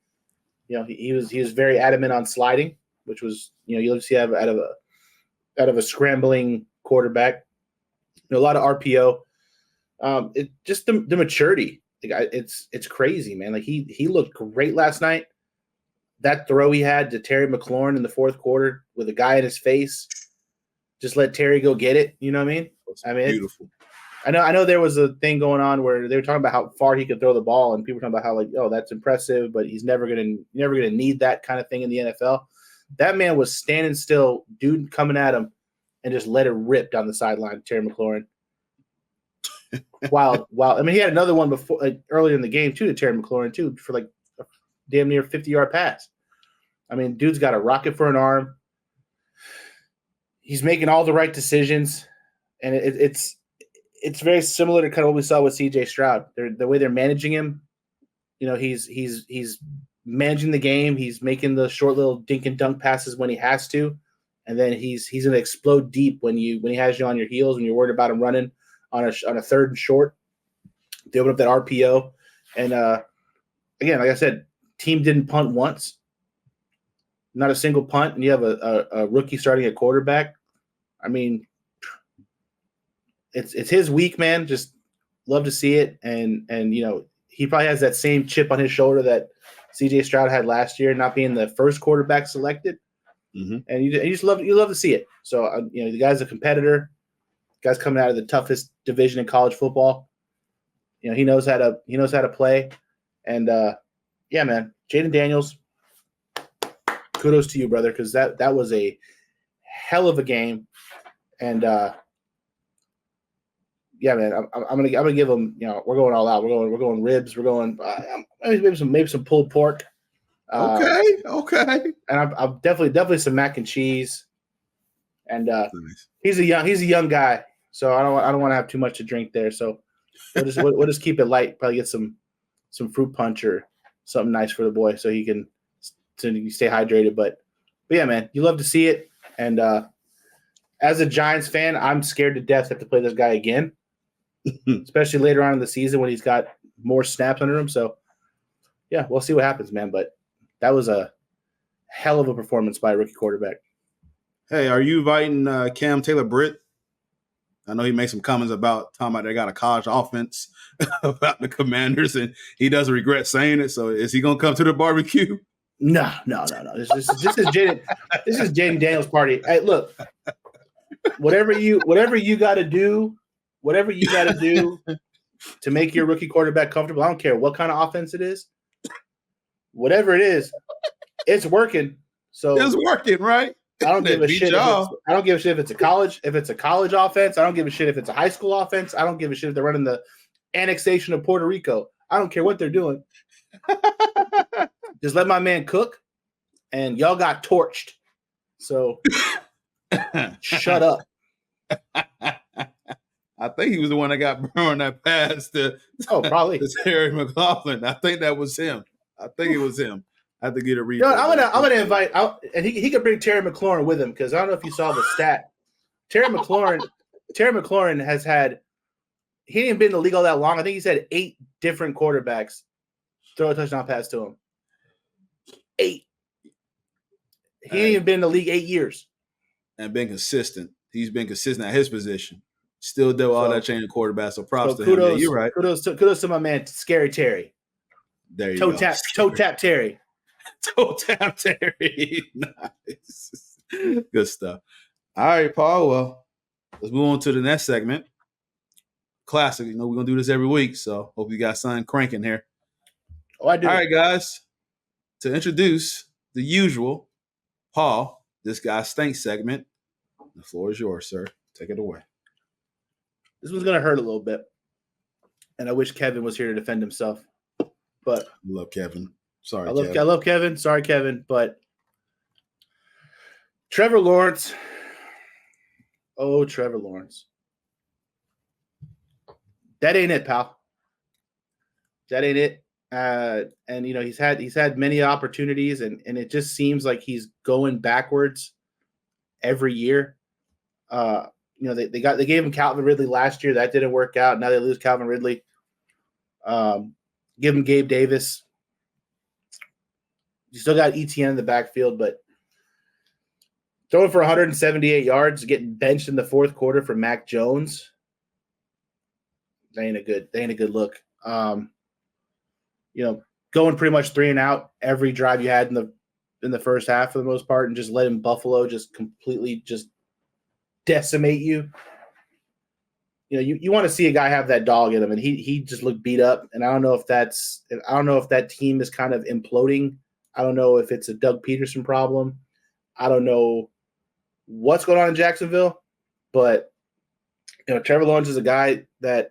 Speaker 3: You know, he was very adamant on sliding, which was, you love to see out of a scrambling quarterback. A lot of RPO. It just the maturity. It's crazy, man. Like he looked great last night. That throw he had to Terry McLaurin in the fourth quarter with a guy in his face, just let Terry go get it. You know what I mean?
Speaker 2: Beautiful.
Speaker 3: I know there was a thing going on where they were talking about how far he could throw the ball, and people were talking about how, like, oh, that's impressive, but he's never gonna need that kind of thing in the NFL. That man was standing still, dude coming at him, and just let it rip down the sideline, Terry McLaurin. While I mean, he had another one before, like, earlier in the game too, to Terry McLaurin too, for like a damn near 50-yard pass. I mean, dude's got a rocket for an arm. He's making all the right decisions, and it's very similar to kind of what we saw with C.J. Stroud. The way they're managing him, he's managing the game. He's making the short little dink and dunk passes when he has to, and then he's going to explode deep when he has you on your heels, when you're worried about him running on a third and short. They open up that RPO, and again, like I said, team didn't punt once, not a single punt, and you have a rookie starting at quarterback. I mean, it's his week, man. Just love to see it, and he probably has that same chip on his shoulder that C.J. Stroud had last year, not being the first quarterback selected.
Speaker 2: Mm-hmm.
Speaker 3: And you just love to see it. So the guy's a competitor. The guy's coming out of the toughest division in college football. He knows how to play, and yeah, man, Jaden Daniels, kudos to you, brother, because that was a hell of a game, and yeah, man, I'm gonna give him. We're going all out. We're going ribs. We're going maybe some pulled pork.
Speaker 2: Okay.
Speaker 3: And I'm definitely some mac and cheese. And
Speaker 2: Nice.
Speaker 3: he's a young guy, so I don't want to have too much to drink there. So we'll just keep it light. Probably get some fruit punch or something nice for the boy, so he can stay hydrated. But yeah, man, you love to see it, and As a Giants fan, I'm scared to death to have to play this guy again, especially later on in the season when he's got more snaps under him. So, yeah, we'll see what happens, man. But that was a hell of a performance by a rookie quarterback.
Speaker 2: Hey, are you inviting Cam Taylor-Britt? I know he made some comments about talking about they got a college offense about the Commanders, and he doesn't regret saying it. So is he going to come to the barbecue?
Speaker 3: No. This is Jaden Daniels' party. Hey, look, whatever you got to do to make your rookie quarterback comfortable. I don't care what kind of offense it is. Whatever it is, it's working. So
Speaker 2: it's working, right?
Speaker 3: I don't give a shit. I don't give a shit if it's a college offense. I don't give a shit if it's a high school offense. I don't give a shit if they're running the annexation of Puerto Rico. I don't care what they're doing. Just let my man cook, and y'all got torched. So shut up.
Speaker 2: I think he was the one that got burned that pass to
Speaker 3: probably
Speaker 2: to Terry McLaughlin. I think that was him. I think it was him. I have to get a read.
Speaker 3: I'm gonna invite out, and he could bring Terry McLaurin with him because I don't know if you saw the stat. Terry McLaurin has had. He ain't been in the league all that long. I think he's had 8 different quarterbacks throw a touchdown pass to him. 8. He ain't even been in the league 8 years.
Speaker 2: And been consistent. He's been consistent at his position. Still did all that chain of quarterbacks. So props to him. Yeah, you're right.
Speaker 3: Kudos to my man, Scary Terry.
Speaker 2: There you go.
Speaker 3: Toe tap Terry.
Speaker 2: Toe tap Terry. Nice. Good stuff. All right, Paul. Well, let's move on to the next segment. Classic. You know, we're going to do this every week. So hope you got something cranking here.
Speaker 3: Oh, I do.
Speaker 2: All right, guys. To introduce the usual Paul, this guy stinks segment. The floor is yours, sir. Take it away.
Speaker 3: This one's going to hurt a little bit. And I wish Kevin was here to defend himself. But
Speaker 2: I love Kevin. Sorry,
Speaker 3: I love Kevin. Sorry, Kevin. But Trevor Lawrence. Oh, Trevor Lawrence. That ain't it, pal. That ain't it. And you know, he's had many opportunities, and it just seems like he's going backwards every year. You know, they gave him Calvin Ridley last year. That didn't work out. Now they lose Calvin Ridley. Give him Gabe Davis. You still got ETN in the backfield, but throwing for 178 yards, getting benched in the fourth quarter for Mac Jones. They ain't a good look. You know, going pretty much 3 and out every drive you had in the first half for the most part, and just letting Buffalo just completely just decimate you. You know, you want to see a guy have that dog in him, and he just looked beat up. And I don't know if that team is kind of imploding. I don't know if it's a Doug Peterson problem. I don't know what's going on in Jacksonville, but you know, Trevor Lawrence is a guy that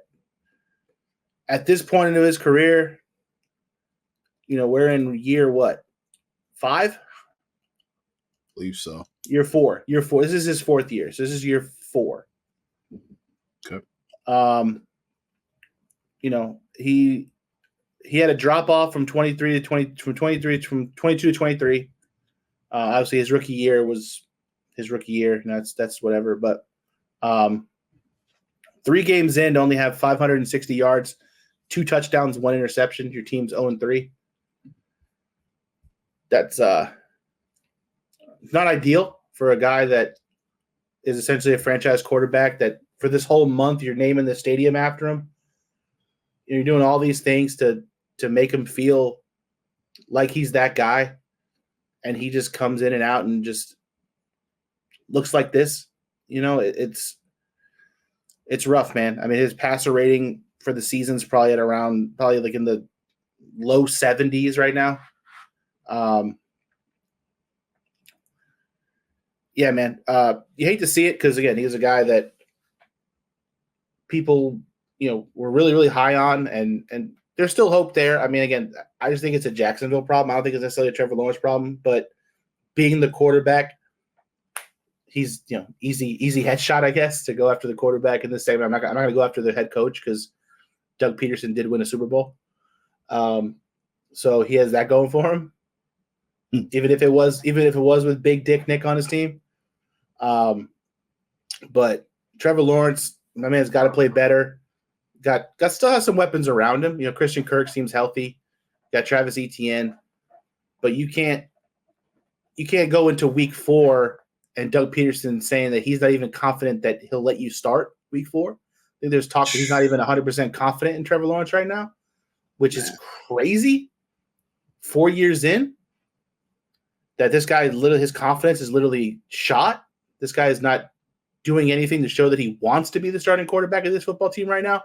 Speaker 3: at this point into his career, you know, we're in year what? 5?
Speaker 2: I believe so.
Speaker 3: Year 4. This is his 4th year. So this is year 4.
Speaker 2: Okay.
Speaker 3: You know, he had a drop off from 22 to 23. Obviously his rookie year was his rookie year, and that's whatever, but 3 games in to only have 560 yards, 2 touchdowns, 1 interception. Your team's 0-3. That's not ideal for a guy that is essentially a franchise quarterback that for this whole month you're naming the stadium after him. You're doing all these things to make him feel like he's that guy, and he just comes in and out and just looks like this. You know, it's rough, man. I mean, his passer rating for the season's probably like in the low 70s right now. Yeah, man. You hate to see it because, again, he's a guy that people, you know, were really, really high on, and there's still hope there. I mean, again, I just think it's a Jacksonville problem. I don't think it's necessarily a Trevor Lawrence problem, but being the quarterback, he's, you know, easy headshot, I guess, to go after the quarterback in this segment. I'm not going to go after the head coach because Doug Peterson did win a Super Bowl. So he has that going for him. Even if it was with Big Dick Nick on his team. But Trevor Lawrence, my man's got to play better. Got still has some weapons around him. You know, Christian Kirk seems healthy. Got Travis Etienne, but you can't go into week 4 and Doug Peterson saying that he's not even confident that he'll let you start week 4. I think there's talk that he's not even 100% confident in Trevor Lawrence right now, which is crazy. 4 years in, that this guy literally his confidence is literally shot. This guy is not doing anything to show that he wants to be the starting quarterback of this football team right now.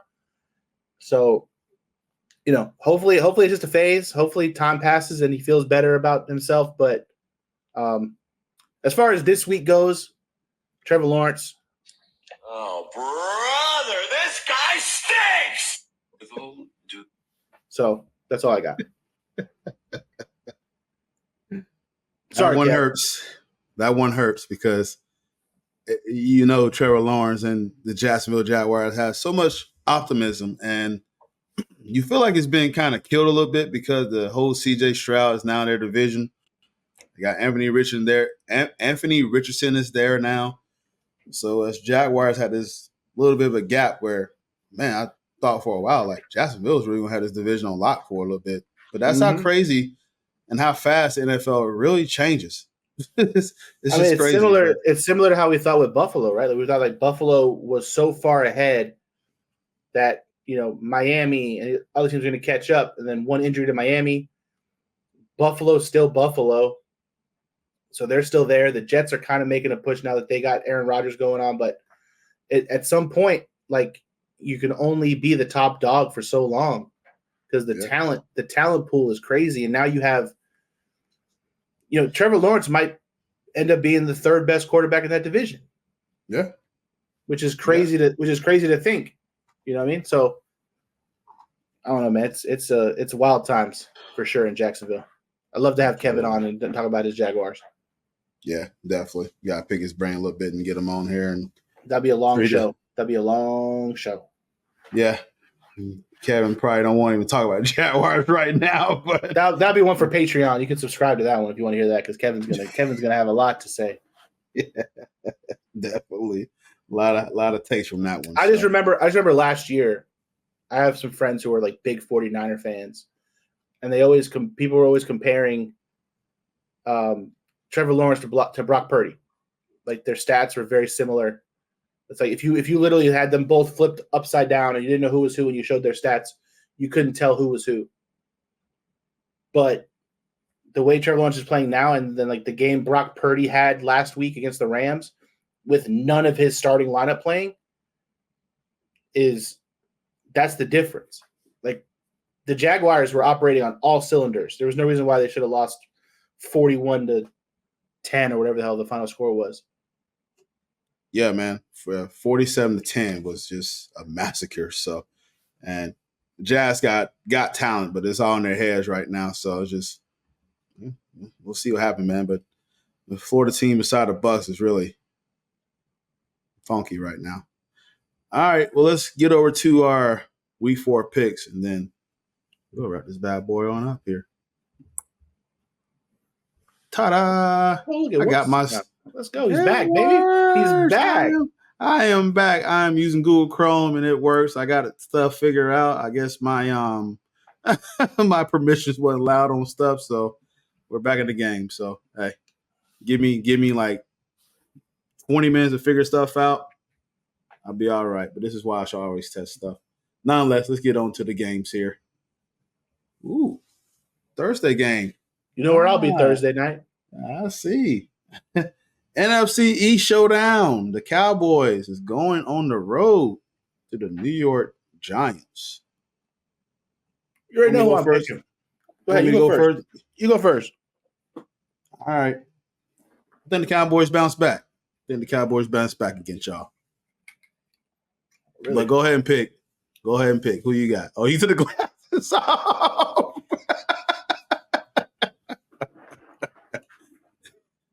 Speaker 3: So, you know, hopefully it's just a phase. Hopefully time passes and he feels better about himself. But as far as this week goes, Trevor Lawrence.
Speaker 4: Oh, brother, this guy stinks.
Speaker 3: So that's all I got.
Speaker 2: Sorry, that one hurts because you know Trevor Lawrence and the Jacksonville Jaguars have so much optimism, and you feel like it's been kind of killed a little bit because the whole CJ Stroud is now in their division. They got Anthony Richardson there. Anthony Richardson is there now. So as Jaguars had this little bit of a gap where, man, I thought for a while like Jacksonville's really gonna have this division on lock for a little bit. But that's how crazy and how fast the NFL really changes. it's crazy.
Speaker 3: Similar. It's similar to how we thought with Buffalo, right? Like we thought like Buffalo was so far ahead that, you know, Miami and other teams are going to catch up, and then one injury to Miami. Buffalo's still Buffalo, so they're still there. The Jets are kind of making a push now that they got Aaron Rodgers going on, but at some point, like you can only be the top dog for so long because the talent pool is crazy, and now you have. You know, Trevor Lawrence might end up being the third best quarterback in that division.
Speaker 2: Yeah,
Speaker 3: which is crazy to think. You know what I mean? So I don't know, man. It's wild times for sure in Jacksonville. I'd love to have Kevin on and talk about his Jaguars.
Speaker 2: Yeah, definitely. You gotta pick his brain a little bit and get him on here, and
Speaker 3: that'd be a long show. That'd be a long show.
Speaker 2: Yeah. Kevin probably don't want to even talk about Jaguars right now, but
Speaker 3: that'll be one for Patreon. You can subscribe to that one if you want to hear that because Kevin's gonna have a lot to say.
Speaker 2: Yeah, definitely a lot of takes from that one.
Speaker 3: I just remember last year. I have some friends who are like big 49er fans, and they always people were always comparing Trevor Lawrence to Brock Purdy. Like their stats were very similar. It's like if you literally had them both flipped upside down and you didn't know who was who and you showed their stats, you couldn't tell who was who. But the way Trevor Lawrence is playing now, and then like the game Brock Purdy had last week against the Rams, with none of his starting lineup playing, that's the difference. Like the Jaguars were operating on all cylinders. There was no reason why they should have lost 41-10 or whatever the hell the final score was.
Speaker 2: Yeah, man, 47-10 was just a massacre. So, and Jazz got talent, but it's all in their heads right now. So it's just we'll see what happens, man. But the Florida team beside the Bucs is really funky right now. All right, well, let's get over to our Week 4 picks, and then we'll wrap this bad boy on up here. Ta-da!
Speaker 3: Oh,
Speaker 2: I got my.
Speaker 3: Let's go. He's back, baby. He's back.
Speaker 2: I am back. I'm using Google Chrome and it works. I got stuff figured out. I guess my my permissions wasn't allowed on stuff, so we're back in the game. So hey, give me like 20 minutes to figure stuff out. I'll be all right. But this is why I should always test stuff. Nonetheless, let's get on to the games here. Ooh, Thursday game.
Speaker 3: You know where I'll be Thursday night?
Speaker 2: I see. NFC East Showdown. The Cowboys is going on the road to the New York Giants.
Speaker 3: You already know who I'm picking. Go ahead, you go first. You go first.
Speaker 2: All right. Then the Cowboys bounce back. Against y'all.
Speaker 3: Really?
Speaker 2: But go ahead and pick. Who you got? Oh, you took the glasses off.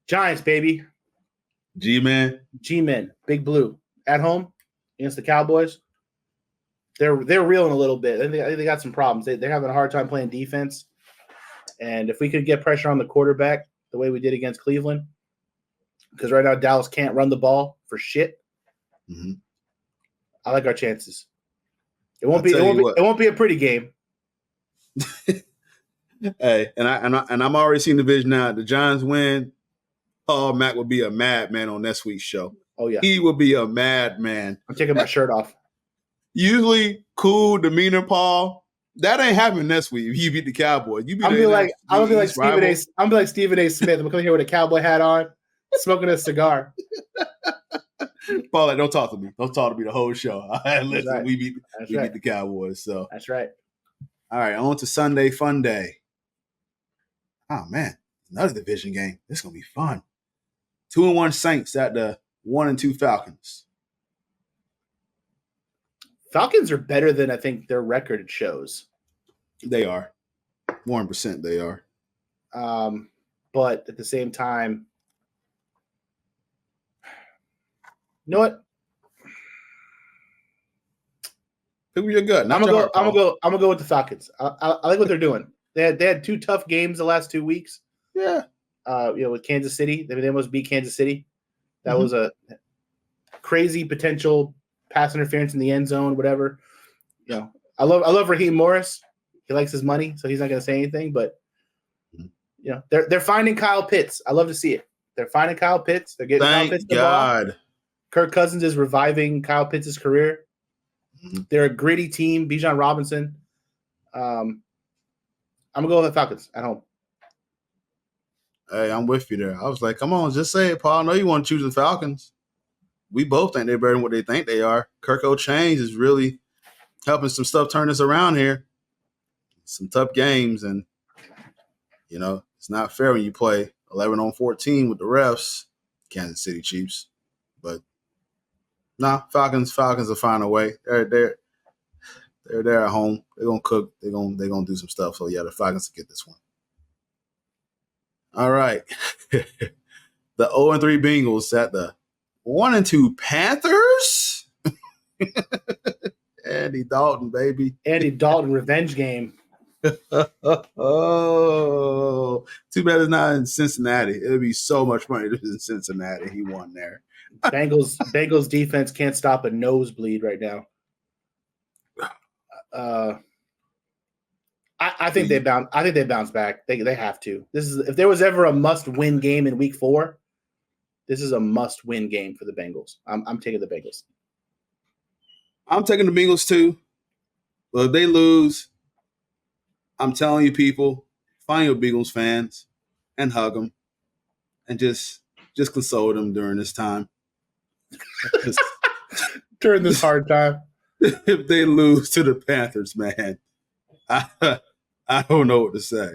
Speaker 3: Giants, baby.
Speaker 2: G-Man.
Speaker 3: Big Blue. At home against the Cowboys. They're reeling a little bit. I think they got some problems. They're having a hard time playing defense. And if we could get pressure on the quarterback the way we did against Cleveland, because right now Dallas can't run the ball for shit.
Speaker 2: Mm-hmm.
Speaker 3: I like our chances. It won't
Speaker 2: I'll
Speaker 3: be a pretty game.
Speaker 2: Hey, and I'm already seeing the vision now. The Giants win. Paul Mack will be a madman on next week's show.
Speaker 3: Oh yeah,
Speaker 2: he will be a madman.
Speaker 3: I'm taking my shirt off.
Speaker 2: Usually cool demeanor, Paul. That ain't happening next week. If you beat the Cowboys,
Speaker 3: I'm gonna be like Stephen A. I'm like Stephen A. Smith. I'm gonna come here with a cowboy hat on, smoking a cigar.
Speaker 2: Paul, don't talk to me. Don't talk to me the whole show. Listen,
Speaker 3: right.
Speaker 2: we beat the Cowboys. So
Speaker 3: that's right.
Speaker 2: All right, on to Sunday Fun Day. Oh man, another division game. This is gonna be fun. 2-1 Saints at the 1-2 Falcons.
Speaker 3: Falcons are better than I think their record shows.
Speaker 2: They are. 1% they are.
Speaker 3: But at the same time, you know what?
Speaker 2: Pick with your gut.
Speaker 3: I'm gonna go with the Falcons. I like what they're doing. They had 2 tough games the last 2 weeks.
Speaker 2: Yeah.
Speaker 3: With Kansas City, they almost beat Kansas City. That was a crazy potential pass interference in the end zone, whatever. I love Raheem Morris. He likes his money, so he's not going to say anything. But they're finding Kyle Pitts. I love to see it. They're finding Kyle Pitts. They're getting Kyle Pitts the ball. Kirk Cousins is reviving Kyle Pitts' career. Mm-hmm. They're a gritty team. Bijan Robinson. I'm gonna go with the Falcons at home.
Speaker 2: Hey, I'm with you there. I was like, come on, just say it, Paul. I know you want to choose the Falcons. We both think they're better than what they think they are. Kirk O'Chains is really helping some stuff turn us around here. Some tough games, and it's not fair when you play 11-on-14 with the refs, Kansas City Chiefs. But Falcons will find a way. They're at home. They're gonna cook. They're gonna do some stuff. So yeah, the Falcons will get this one. All right. The 0-3 Bengals at the 1-2 Panthers. Andy Dalton, baby.
Speaker 3: Andy Dalton revenge game.
Speaker 2: Oh, too bad it's not in Cincinnati. It would be so much money if it was in Cincinnati. He won there.
Speaker 3: Bengals defense can't stop a nosebleed right now. I think they bounce. I think they bounce back. They have to. If there was ever a must-win game in Week 4, this is a must-win game for the Bengals. I'm taking the Bengals.
Speaker 2: I'm taking the Bengals too. But if they lose, I'm telling you, people, find your Bengals fans and hug them, and just console them during this time.
Speaker 3: During this hard time.
Speaker 2: If they lose to the Panthers, man, I don't know what to say.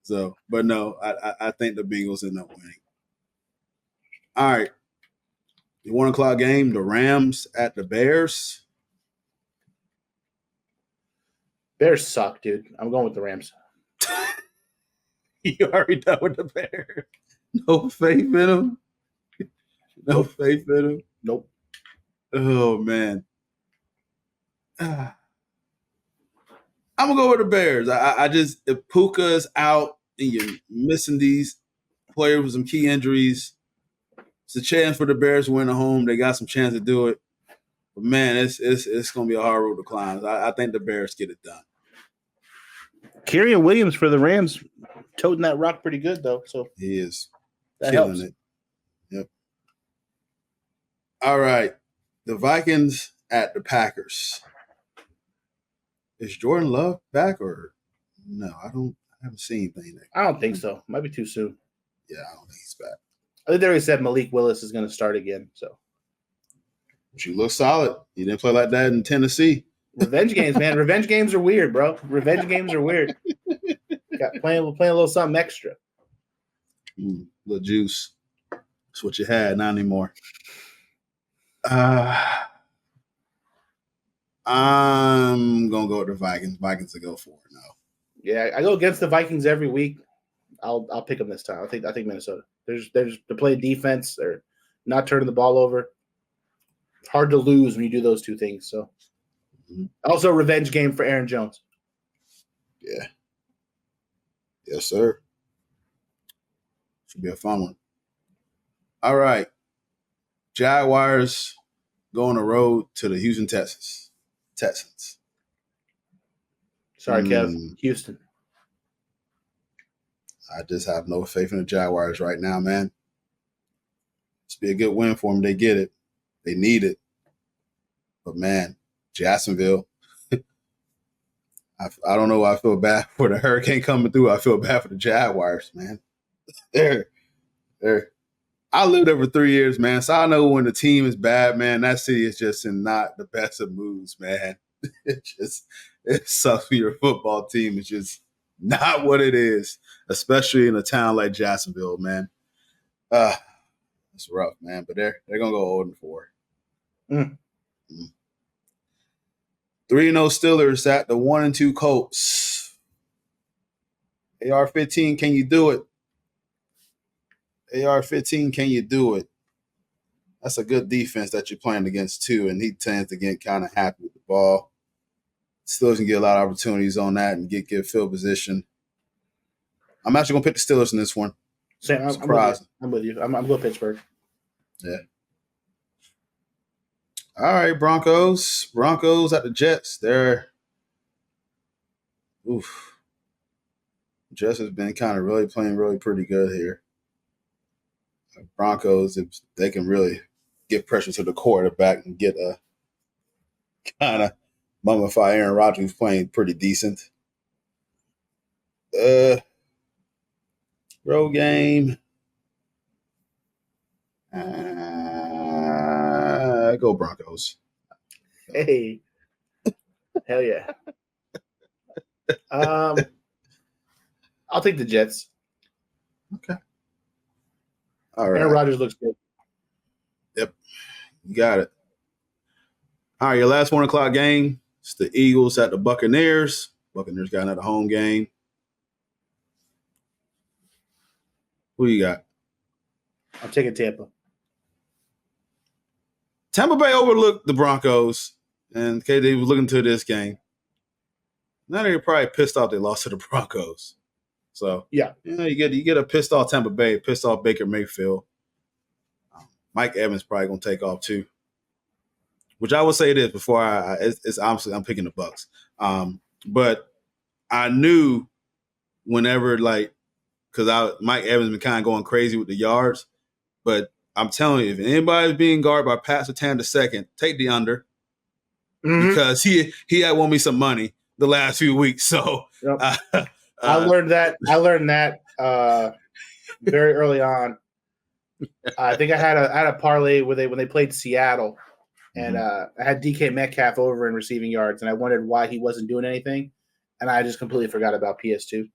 Speaker 2: So, but no, I think the Bengals end up winning. All right. The 1:00 game, the Rams at the Bears.
Speaker 3: Bears suck, dude. I'm going with the Rams.
Speaker 2: You already done with the Bears. No faith in them. No faith in them.
Speaker 3: Nope.
Speaker 2: Oh, man. I'm going to go with the Bears. I just, if Puka is out and you're missing these players with some key injuries, it's a chance for the Bears to win at home. They got some chance to do it. But, man, it's going to be a hard road to climb. I think the Bears get it done.
Speaker 3: Kyrian Williams for the Rams toting that rock pretty good, though. So
Speaker 2: he is
Speaker 3: that
Speaker 2: killing
Speaker 3: helps.
Speaker 2: it. Yep. All right. The Vikings at the Packers. Is Jordan Love back or no? I haven't seen anything there.
Speaker 3: I don't think so. Might be too soon.
Speaker 2: Yeah, I don't think he's back.
Speaker 3: I think they already said Malik Willis is going to start again. So
Speaker 2: But you look solid. You didn't play like that in Tennessee.
Speaker 3: revenge games, man. Revenge games are weird, bro. Revenge games are weird. Got playing a little something extra.
Speaker 2: Little juice. That's what you had, not anymore. I'm gonna go with the Vikings. Vikings to go for it now.
Speaker 3: Yeah, I go against the Vikings every week. I'll pick them this time. I think Minnesota. They're playing defense. They're not turning the ball over. It's hard to lose when you do those two things. So, also revenge game for Aaron Jones.
Speaker 2: Yeah. Yes, sir. Should be a fun one. All right. Jaguars go on the road to the Houston Texans.
Speaker 3: Sorry, Kev. Houston.
Speaker 2: I just have no faith in the Jaguars right now, man. It's be a good win for them. They get it. They need it. But, man, Jacksonville, I don't know why I feel bad for the hurricane coming through. I feel bad for the Jaguars, man. They're I lived there for 3 years, man. So I know when the team is bad, man, that city is just in not the best of moods, man. It sucks for your football team. It's just not what it is, especially in a town like Jacksonville, man. It's rough, man. But they're gonna go 0-4. 3-0 Steelers at the 1-2 Colts. AR-15, can you do it? AR-15, can you do it? That's a good defense that you're playing against, too, and he tends to get kind of happy with the ball. Steelers can get a lot of opportunities on that and get good field position. I'm actually going to pick the Steelers in this one.
Speaker 3: Sam, I'm with you. I'm going Pittsburgh.
Speaker 2: Yeah. All right, Broncos. Broncos at the Jets. Jets has been kind of really playing really pretty good here. Broncos, if they can really get pressure to the quarterback and get a kind of mummify Aaron Rodgers, who's playing pretty decent. Road game. Go Broncos.
Speaker 3: Hey. Hell yeah. I'll take the Jets.
Speaker 2: Okay. All right.
Speaker 3: Aaron Rodgers looks good.
Speaker 2: Yep. You got it. All right, your last 1 o'clock game. It's the Eagles at the Buccaneers. Buccaneers got another home game. Who you got?
Speaker 3: I'm taking Tampa.
Speaker 2: Tampa Bay overlooked the Broncos, and KD was looking to this game. Now they're probably pissed off they lost to the Broncos. So
Speaker 3: yeah,
Speaker 2: you get a pissed off Tampa Bay, pissed off Baker Mayfield. Mike Evans probably gonna take off too. Which I will say this before it's obviously I'm picking the Bucs. But I knew whenever because Mike Evans been kind of going crazy with the yards, but I'm telling you, if anybody's being guarded by Pat Surtain II, take the under because he had won me some money the last few weeks. So
Speaker 3: yep. I learned that very early on. I think I had a parlay when they played Seattle, and I had DK Metcalf over in receiving yards, and I wondered why he wasn't doing anything, and I just completely forgot about PS2.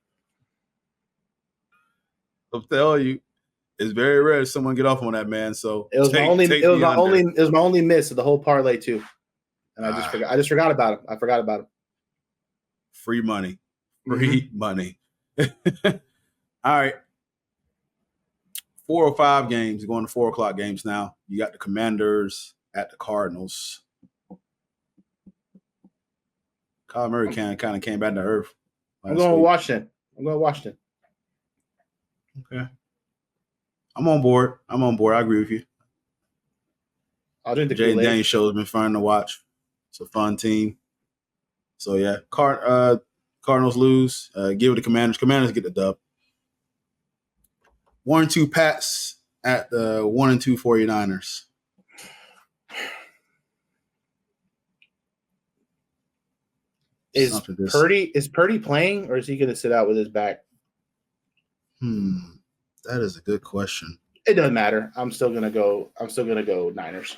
Speaker 2: I'll tell you, it's very rare someone get off on that, man. So
Speaker 3: it was my only miss of the whole parlay too, and I just forgot about him. I forgot about him.
Speaker 2: Free money. Money. All right. 4 or 5 games, going to 4 o'clock games now. You got the Commanders at the Cardinals. Kyler Murray kind of came back to earth.
Speaker 3: I'm going to Washington.
Speaker 2: Okay. I'm on board. I agree with you.
Speaker 3: I'll drink the
Speaker 2: Jaden Daniels show has been fun to watch. It's a fun team. So, yeah. Cardinals lose. Give it to Commanders. Commanders get the dub. 1-2 Pats at the 1-2 49ers.
Speaker 3: Is Purdy playing, or is he going to sit out with his back?
Speaker 2: That is a good question.
Speaker 3: It doesn't matter. I'm still gonna go Niners.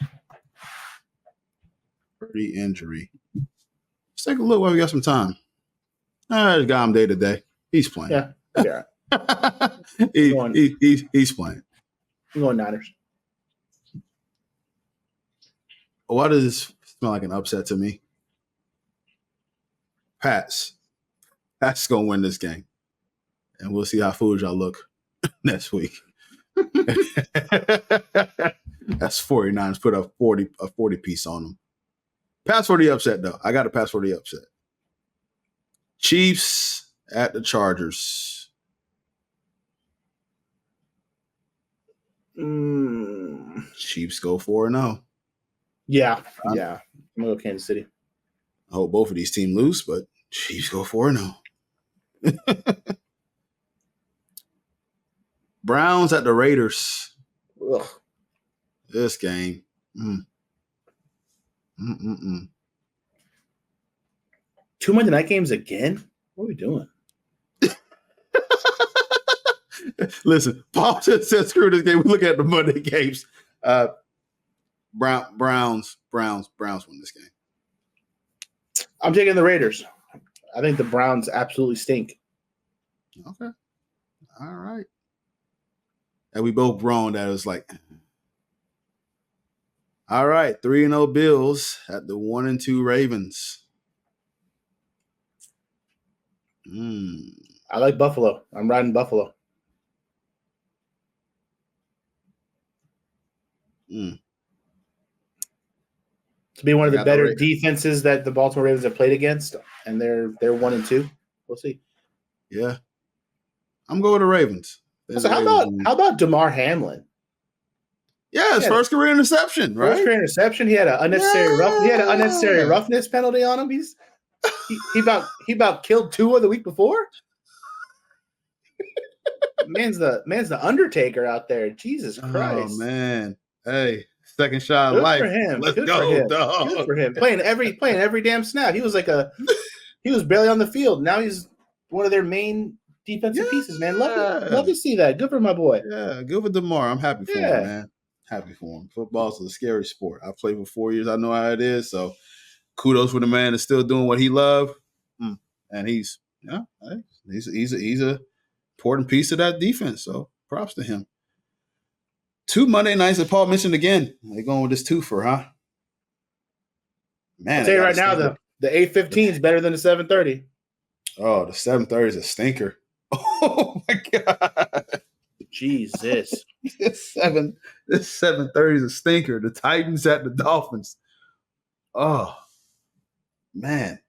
Speaker 2: Purdy injury. Let's take a look while we got some time. I got him day to day. He's playing.
Speaker 3: Yeah.
Speaker 2: He's playing.
Speaker 3: I'm going Niners.
Speaker 2: Why does this smell like an upset to me? Pats gonna win this game, and we'll see how foolish I look next week. That's 49ers put a 40 piece on them. Pass for the upset though. I got to pass for the upset. Chiefs at the Chargers.
Speaker 3: Mm.
Speaker 2: Chiefs go 4-0.
Speaker 3: Yeah. I'm gonna go Kansas City.
Speaker 2: I hope both of these teams lose, but Chiefs go 4-0. Browns at the Raiders.
Speaker 3: Ugh.
Speaker 2: This game.
Speaker 3: 2 Monday night games again? What are we doing?
Speaker 2: Listen, Paul just said screw this game. We look at the Monday games. Browns win this game.
Speaker 3: I'm taking the Raiders. I think the Browns absolutely stink.
Speaker 2: Okay. All right. And we both wrong that it was like. All right, 3-0 Bills at the 1-2 Ravens.
Speaker 3: I like Buffalo. I'm riding Buffalo. To be one of the better defenses that the Baltimore Ravens have played against, and they're 1-2. We'll see.
Speaker 2: Yeah, I'm going with the Ravens.
Speaker 3: So how about DeMar Hamlin?
Speaker 2: Yeah, his first career interception, right?
Speaker 3: First career interception. He had an unnecessary roughness penalty on him. He about killed Tua the week before. man's the Undertaker out there. Jesus Christ.
Speaker 2: Oh man. Hey, second shot of life.
Speaker 3: For him.
Speaker 2: Let's
Speaker 3: Good
Speaker 2: go,
Speaker 3: for him.
Speaker 2: dog.
Speaker 3: Good for him. Playing every damn snap. He was barely on the field. Now he's one of their main defensive pieces, man. Love to see that. Good for my boy.
Speaker 2: Yeah, good for DeMar. I'm happy for him, man. Happy for him. Football's a scary sport. I played for 4 years. I know how it is. So kudos for the man that's still doing what he loves. And he's a important piece of that defense. So props to him. 2 Monday nights that Paul mentioned again. They're going with this twofer, huh? Man,
Speaker 3: I'll tell you right now, the 8:15 is better than the 7:30.
Speaker 2: Oh, the 7:30 is a stinker. Oh my God.
Speaker 3: Jesus.
Speaker 2: This 7:30 is a stinker. The Titans at the Dolphins. Oh, man.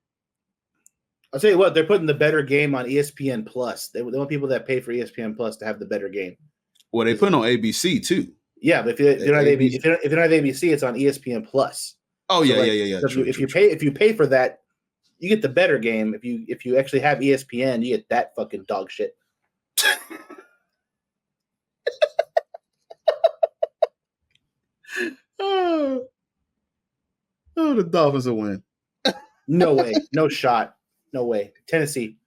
Speaker 3: I'll tell you what, they're putting the better game on ESPN Plus. They want people that pay for ESPN Plus to have the better game.
Speaker 2: Well, they put it on ABC too.
Speaker 3: Yeah, but if you don't have ABC, it's on ESPN Plus.
Speaker 2: Oh yeah,
Speaker 3: so
Speaker 2: yeah.
Speaker 3: So if you pay for that, you get the better game. If you actually have ESPN, you get that fucking dog shit.
Speaker 2: Oh, the Dolphins will win.
Speaker 3: No way. No shot. No way. Tennessee.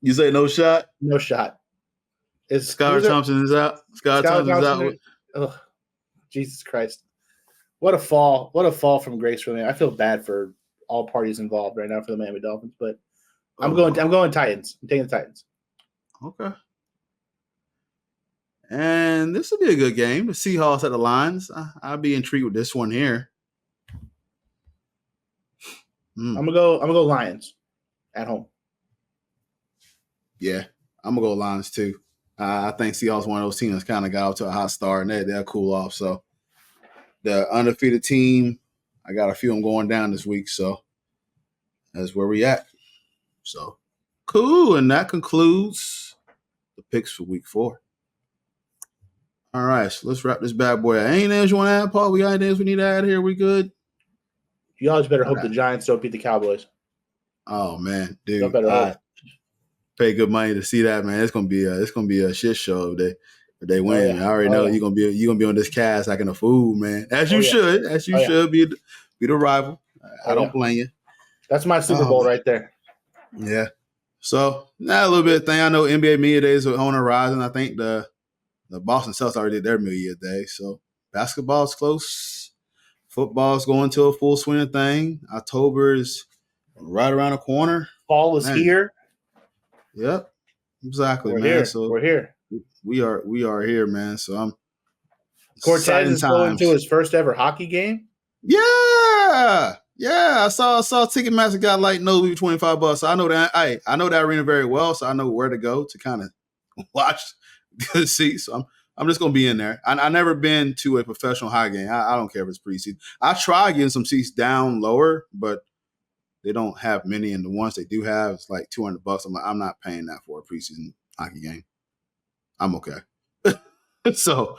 Speaker 2: You say no shot?
Speaker 3: No shot.
Speaker 2: Skylar Thompson is out. Skylar Thompson is out.
Speaker 3: Oh, Jesus Christ. What a fall. What a fall from grace for me. I feel bad for all parties involved right now for the Miami Dolphins, but I'm going Titans. I'm taking the Titans.
Speaker 2: Okay. And this will be a good game. The Seahawks at the Lions. I'll be intrigued with this one here.
Speaker 3: I'm gonna go Lions at home.
Speaker 2: Yeah, I'm gonna go Lions too. I think Seahawks one of those teams that's kind of got off to a hot start and they'll cool off. So the undefeated team, I got a few of them going down this week. So that's where we at. So cool, and that concludes the picks for Week 4. All right, so let's wrap this bad boy up. Anything else you want to add, Paul? We got anything else we need to add here? We good?
Speaker 3: You always better hope the Giants don't beat the Cowboys.
Speaker 2: Oh man, dude! I pay good money to see that, man. It's gonna be a shit show if they win. I already know you're gonna be on this cast acting a fool, man. As you should be the rival. I don't blame you.
Speaker 3: That's my Super Bowl right there.
Speaker 2: Yeah. So now a little bit of thing. I know NBA Media Days are on the horizon. I think the Boston Celtics already did their Media Day. So basketball's close. Football's going to a full swing thing. October is right around the corner.
Speaker 3: Fall is here.
Speaker 2: Yep. Exactly,
Speaker 3: we're
Speaker 2: man.
Speaker 3: Here.
Speaker 2: So
Speaker 3: we're here.
Speaker 2: We are here, man. So I'm
Speaker 3: Cortez is going to his first ever hockey game.
Speaker 2: Yeah. Yeah. I saw Ticketmaster got like nosebleed $25. So I know that I know that arena very well, so I know where to go to kind of watch the seats. So I'm just gonna be in there. I never been to a professional hockey game. I don't care if it's preseason. I try getting some seats down lower, but they don't have many, and the ones they do have, it's like $200. I'm like, I'm not paying that for a preseason hockey game. I'm okay. So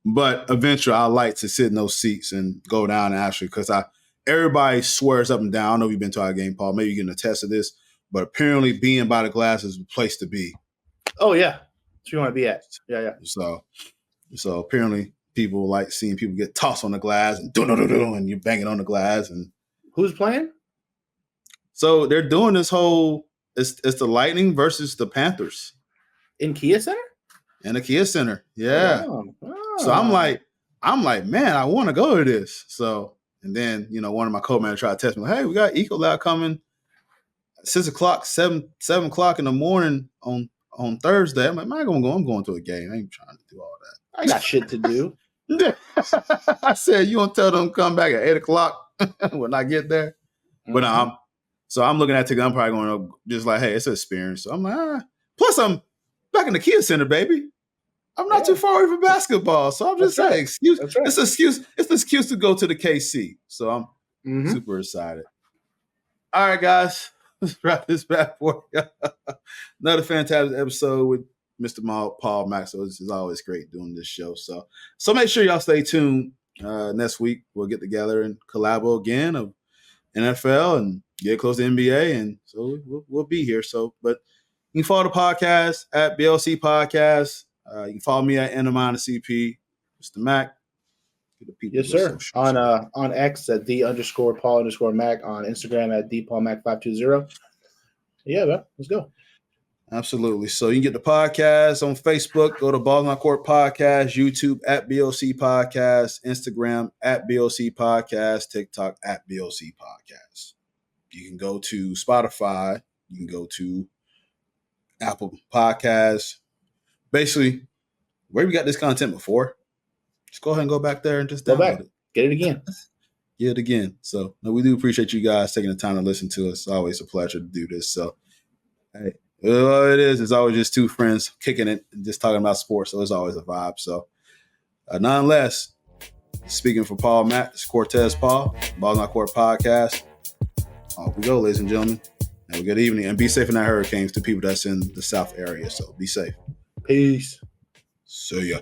Speaker 2: But eventually, I like to sit in those seats and go down and actually, because everybody swears up and down. I don't know if you've been to our game, Paul. Maybe you can attest to this, but apparently, being by the glass is the place to be.
Speaker 3: Oh yeah, that's where you want to be at. Yeah.
Speaker 2: So apparently, people like seeing people get tossed on the glass and and you're banging on the glass. And
Speaker 3: who's playing?
Speaker 2: So they're doing this whole. It's the Lightning versus the Panthers
Speaker 3: in Kia Center.
Speaker 2: In the Kia Center, yeah.
Speaker 3: Oh.
Speaker 2: So I'm like, man, I want to go to this. So, and then, one of my co-managers tried to test me, hey, we got Ecolab coming 6 o'clock, 7 o'clock in the morning on Thursday. I'm like, man, I'm going to a game. I ain't trying to do all that.
Speaker 3: I got shit to do.
Speaker 2: I said, you want to tell them to come back at 8 o'clock when I get there? Mm-hmm. But I'm looking at it, I'm probably going to just like, hey, it's an experience. So I'm like, plus I'm back in the Kia Center, baby. I'm not too far away from basketball, so I'm just saying, excuse. Right. It's an excuse to go to the KC. So I'm super excited. All right, guys, let's wrap this back for you. Another fantastic episode with Mr. Paul Mack. So this is always great doing this show. So make sure y'all stay tuned. Next week we'll get together and collabo again of NFL and get close to NBA, and so we'll be here. So, but you can follow the podcast at BLC Podcast. You can follow me at NMINCP, Mr. Mac.
Speaker 3: Yes, sir. On X at _Paul_Mac, on Instagram at DPaulMac520. Yeah, man, let's go.
Speaker 2: Absolutely. So you can get the podcast on Facebook. Go to Balls on Court Podcast, YouTube at BLC Podcast, Instagram at BLC Podcast, TikTok at BLC Podcast. You can go to Spotify. You can go to Apple Podcasts. Basically, where we got this content before, just go ahead and go back there and just download it.
Speaker 3: Get it again.
Speaker 2: Get it again. So we do appreciate you guys taking the time to listen to us. It's always a pleasure to do this. So, hey, it is. It's always just two friends kicking it and just talking about sports. So it's always a vibe. So, nonetheless, speaking for Paul Mack, it's Cortez Paul, Balls on Court Podcast. Off we go, ladies and gentlemen. Have a good evening. And be safe in that hurricanes to people that's in the South area. So be safe.
Speaker 3: Peace.
Speaker 2: See ya.